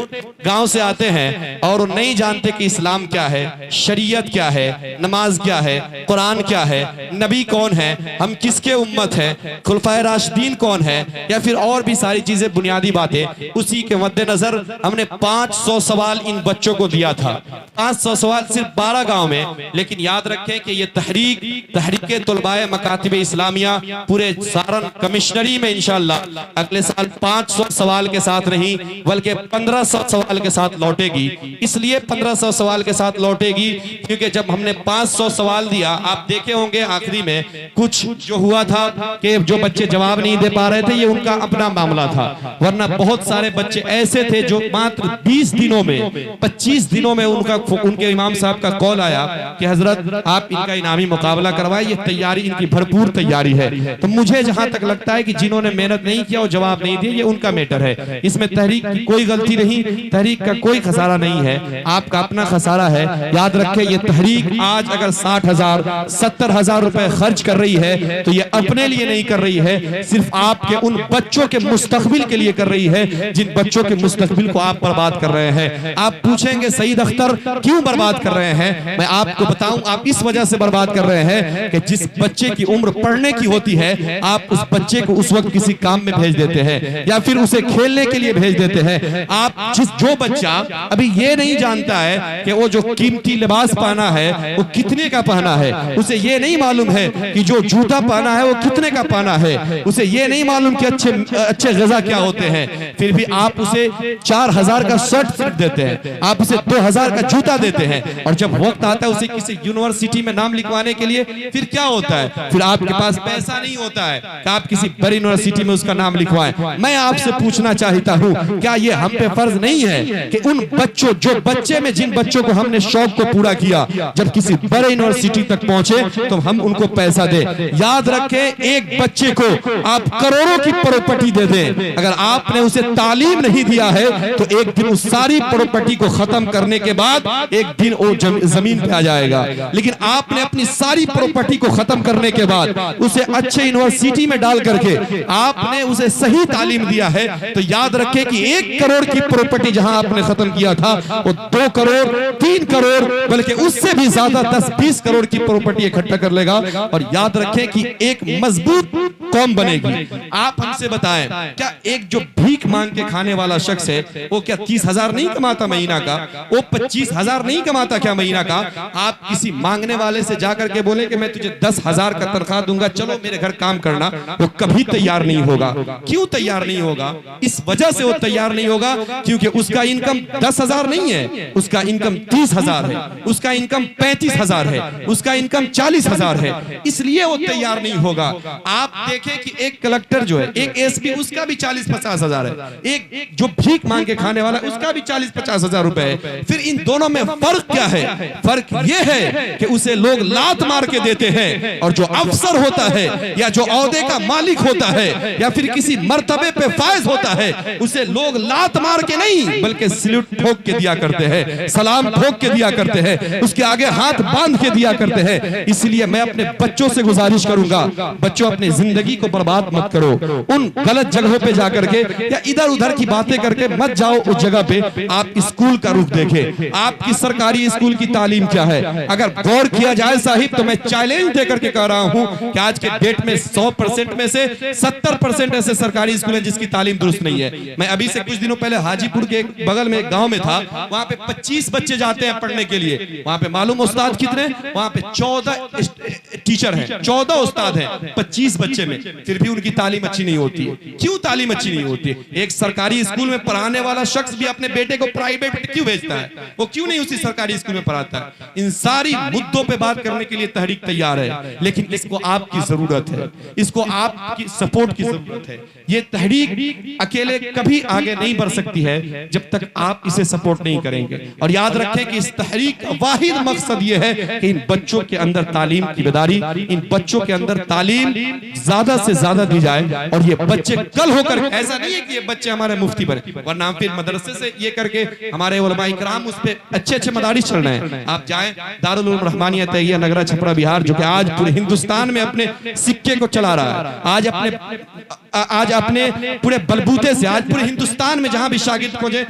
S1: गांव से आते हैं और नहीं जानते कि इस्लाम क्या है, शरीयत क्या है, नमाज क्या है, कुरान क्या है, नबी कौन है, हम किसके उम्मत हैं, खुलफाए राशिदीन कौन है, या फिर और भी सारी चीजें बुनियादी बातें। उसी के मद्देनजर हमने 500 सवाल इन बच्चों को दिया था। 500 सवाल सिर्फ 12 गांव में। लेकिन याद रखें कि ये तहरीक तुलबाए मकातिब इस्लामिया पूरे सारण कमिश्नरी में इंशाअल्लाह अगले साल 500 सवाल के साथ नहीं बल्कि 1500 सवाल के साथ लौटेगी। इसलिए 1500 सवाल के साथ लौटेगी क्योंकि जब हमने 500 सवाल दिया, आप देखे होंगे आखिरी में कुछ जो हुआ था कि जो बच्चे जवाब नहीं दे पा रहे थे, ये उनका अपना मामला था, वरना बहुत सारे बच्चे ऐसे थे जो मात्र 20 दिनों में 25 दिनों में उनके इमाम साहब का कॉल आया कि हजरत आप इनका इनामी मुकाबला करवाए, ये तैयारी इनकी भरपूर तैयारी है। तो मुझे जहां तक लगता है कि जिन्होंने मेहनत नहीं किया और जवाब नहीं दिए, ये उनका मैटर है। इसमें तहरीक की कोई गलती नहीं, तहरीक का कोई खसारा नहीं है, आपका अपना खसारा है। याद रखें, ये तहरीक आज अगर 60,000 70,000 रुपए खर्च कर रही है तो ये अपने लिए नहीं कर रही है, सिर्फ आपके उन बच्चों के मुस्तकबिल के लिए कर रही है जिन बच्चों के मुस्तकबिल को आप बर्बाद कर रहे हैं। आप पूछेंगे सईद अख्तर क्यों बर्बाद कर रहे हैं, मैं आपको बताऊं, आप इस वजह से बर्बाद कर रहे हैं कि जिस बच्चे की उम्र पढ़ने की होती है, आप उस बच्चे को उस वक्त किसी काम में भेज देते हैं या फिर उसे खेलने के लिए भेज देते हैं। आप जो बच्चा अभी ये नहीं जानता है कि वो जो कीमती लिबास पहना है वो कितने का पहना है, उसे ये नहीं मालूम है कि जो जूता पहना है वो कितने का पहना है, उसे ये नहीं मालूम कि अच्छे ग़िज़ा क्या होते हैं, फिर भी आप उसे 4,000 का शर्ट सिर्फ देते हैं, आप उसे 2,000 का जूता देते हैं। और जब वक्त आता है उसे किसी यूनिवर्सिटी में नाम लिखवाने के लिए, फिर क्या होता है, फिर आपके पास पैसा नहीं होता है कि आप किसी बड़ी यूनिवर्सिटी में उसका नाम लिखवाएं। मैं आपसे पूछना चाहता हूं, क्या ये हम पे फर्ज नहीं है कि उन बच्चों जिन बच्चों को हमने शौक को पूरा किया, जब किसी बड़े यूनिवर्सिटी तक पहुंचे तो हम उनको पैसा दे। याद रखें, एक बच्चे को आप करोड़ों की प्रॉपर्टी दे दें, अगर आपने उसे तालीम नहीं दिया है तो एक दिन उस सारी प्रॉपर्टी को खत्म करने के बाद एक दिन वो जमीन पे आ जाएगा। लेकिन आपने अपनी सारी प्रॉपर्टी को खत्म करने के बाद उसे अच्छे यूनिवर्सिटी में डाल करके आपने उसे सही तालीम दिया है, तो याद रखें कि 1 करोड़ की प्रॉपर्टी जहां आपने खत्म किया था वो 2 करोड़ 3 करोड़ बल्कि उससे भी ज्यादा 10-20 करोड़ की प्रॉपर्टी इकट्ठा कर लेगा। और याद रखें कि एक मजबूत कौम बनेगी। आप हमसे बताएं, क्या एक जो भीख मांग के खाने वाला शख्स है वो क्या 30,000 नहीं कमाता महीना का, वो 25,000 नहीं कमाता क्या महीना का? आप किसी मांगने वाले से जाकर के बोले कि मैं तुझे 10,000 का तनख्वाह दूंगा, चलो मेरे घर काम करना, वो कभी तैयार नहीं होगा। क्यों तैयार नहीं होगा? इस वजह से वो तैयार नहीं होगा क्योंकि उसका इनकम 10,000 नहीं है, उसका इनकम 30,000 है, उसका इनकम 35,000 है, उसका इनकम 40,000 है, इसलिए वो तैयार नहीं होगा। आप देखें कि एक कलेक्टर जो है, एक एसपी, उसका भी 40-50 हजार है, एक जो भीख मांग के खाने वाला उसका भी 40-50 हजार रुपए है। फिर इन दोनों में फर्क क्या है? फर्क यह है कि उसे लोग लात मार के देते हैं और जो अफसर होता है या जो औहदे का मालिक होता है या फिर किसी मर्तबे पे फायज होता है, उसे लोग लात मार के नहीं बल्कि सल्यूट ठोक के दिया करते हैं, सलाम ठोक के दिया करते हैं, उसके आगे हाथ बांध के दिया करते हैं। इसलिए मैं अपने बच्चों से गुजारिश करूंगा, बच्चों अपनी जिंदगी को बर्बाद मत करो, उन गलत जगहों पे जाकर के या इधर उधर की बातें करके मत जाओ उस जगह पे। आप स्कूल का रुख देखें, आपकी सरकारी स्कूल की तालीम क्या है। अगर गौर किया जाए साहिब, तो मैं चैलेंज देकर के कह रहा हूं कि आज के डेट में 100% में से 70% ऐसे सरकारी स्कूल हैं जिसकी तालीम दुरुस्त नहीं है। मैं अभी से कुछ दिनों पहले हाजीपुर के बगल में एक गांव में था, वहां पे 25 बच्चे जाते हैं पढ़ने के लिए, वहां पे मालूम उस्ताद कितने? वहां पे 14 टीचर हैं, 14 उस्ताद हैं 25 बच्चे में, फिर भी उनकी तालीम अच्छी नहीं होती। क्यों तालीम अच्छी नहीं होती? एक सरकारी स्कूल में पढ़ाने वाला शख्स भी अपने बेटे को प्राइवेट क्यों भेजता है? वो क्यों नहीं उसी सरकारी स्कूल में पढ़ाता है? इन सारी मुद्दों पे बात करने के लिए तहरीक तैयार है, लेकिन इसको आपकी जरूरत है, इसको आपकी सपोर्ट की जरूरत है। ये तहरीक अकेले कभी आगे नहीं बढ़ सकती है जब तक आप इसे सपोर्ट नहीं करेंगे। और याद रखें कि इस तहरीक का वाहिद मकसद ये है कि इन बच्चों के अंदर तालीम की बेदारी, इन बच्चों के अंदर तालीम ज्यादा से ज्यादा दी जाए और ये बच्चे कल होकर, ऐसा नहीं है कि ये बच्चे हमारे मुफ्ती बने, वरना हम फिर मदरसे से ये करके हमारे उलमा इकराम उस पे अच्छे अच्छे मदारिस चल रहे हैं। आप जाएं दारुल उलूम रहमानिया तैय्या नगरा छपरा बिहार, जो कि आज पूरे हिंदुस्तान में अपने सिक्के को चला रहा है। आज अपने पूरे बलबूते से आज पूरे हिंदुस्तान में जहां भी शागिर्द खोजे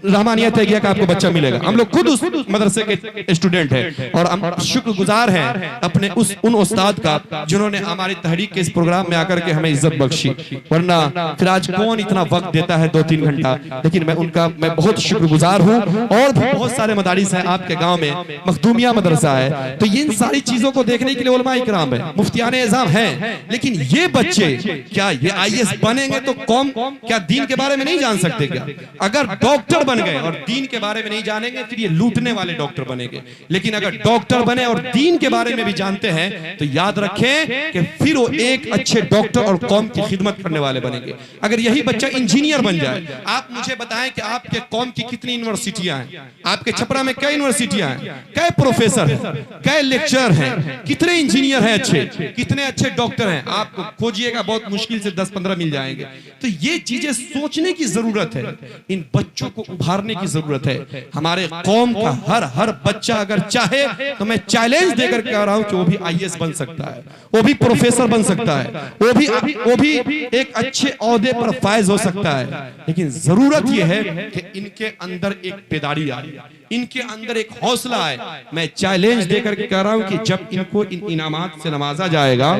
S1: रहमानिया तैय्या का आपको बच्चा मिलेगा। हम लोग खुद उस मदरसे के स्टूडेंट हैं और हम शुक्रगुजार हैं अपने उन उस्ताद का जिन्होंने हमारी तहरीक के इस प्रोग्राम में आकर के हमें इज्जत बख्शी। वरना फिर आज कौन इतना वक्त देता है 2-3 घंटा, लेकिन मैं बहुत शुक्रगुजार हूँ। और भी बहुत सारे मदारिस हैं आपके गांव में, मखदूमिया मदरसा है, तो इन सारी चीजों को देखने के लिए उलमा इकराम है, मुफ्तियाने इज़ाम हैं। लेकिन ये बच्चे क्या ये IAS बनेंगे तो कौम क्या दीन के बारे में नहीं जान सकते क्या? अगर डॉक्टर बन गए और दीन के बारे में नहीं जानेंगे फिर ये लूटने वाले डॉक्टर बनेंगे। लेकिन अगर डॉक्टर बने और दीन के बारे में भी जानते हैं तो याद रखें कि फिर वो एक अच्छे डॉक्टर और कौम की खिदमत करने वाले बनेंगे। अगर यही बच्चा इंजीनियर बन जाए, आप मुझे बताएं कि आपके कौम की कितनी यूनिवर्सिटियां हैं? आपके छपरा में कई यूनिवर्सिटियां हैं, कई प्रोफेसर हैं, कई लेक्चर हैं, कितने इंजीनियर हैं अच्छे, कितने अच्छे डॉक्टर हैं? आपको खोजिएगा बहुत मुश्किल से 10-15 मिल जाएंगे। तो ये चीजें सोचने की जरूरत है, इन बच्चों को उभारने की जरूरत है। हमारे कौम का हर बच्चा अगर चाहे तो मैं चैलेंज देकर कह रहा हूं कि वो भी IAS बन सकता है, वो भी प्रोफेसर बन सकता है, वो भी एक अच्छे ओहदे पर फायज हो सकता है। लेकिन जरूरत यह है कि इनके अंदर एक बेदारी आए, इनके अंदर एक हौसला आए। मैं चैलेंज देकर के कह रहा हूं कि जब इनको इन इनामात से नवाजा जाएगा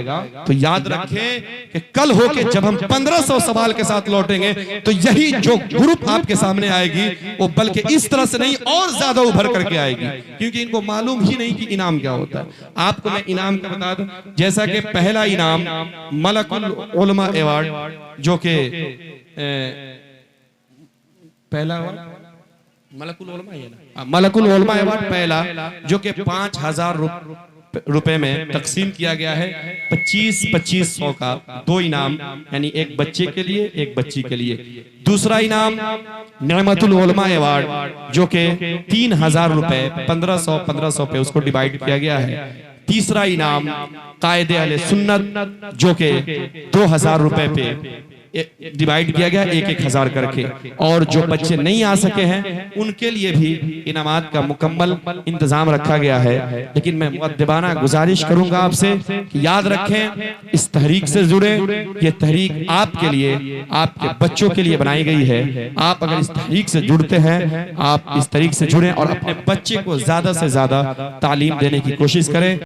S1: तो याद रखें कि कल होके जब हम 1500 सवाल के साथ लौटेंगे तो यही जो ग्रुप आपके सामने आएगी वो बल्कि इस तरह से नहीं और ज्यादा उभर करके आएगी, क्योंकि इनको मालूम ही नहीं कि इनाम क्या होता है। आपको मैं इनाम का बता दूं, जैसा कि पहला इनाम मलकुल उलमा अवार्ड, जो कि पहला मलकुल उलमा है ना, मलकुल उलमा अवार्ड पहला, जो कि 5000 रुपए में तकसीम किया गया है। 2500 का 2 इनाम, यानी एक बच्चे के लिए एक बच्ची के लिए। दूसरा इनाम नेमतुल उलमा अवार्ड, जो कि 3000 रुपए 1500 पे उसको डिवाइड किया गया है। तीसरा इनाम कायदे अहले सुन्नत, जो कि 2000 रुपए पे डिवाइड किया गया 1000 करके। और जो बच्चे नहीं आ सके हैं उनके लिए भी इनामात का मुकम्मल इंतजाम रखा गया है। लेकिन मैं मुअद्दिबाना गुजारिश करूंगा आपसे कि याद रखें, इस तहरीक से जुड़े। ये तहरीक आपके लिए, आपके बच्चों के लिए बनाई गई है। आप अगर इस तहरीक से जुड़ते हैं, आप इस तहरीक से जुड़ें और अपने बच्चे को ज्यादा से ज्यादा तालीम देने की कोशिश करें।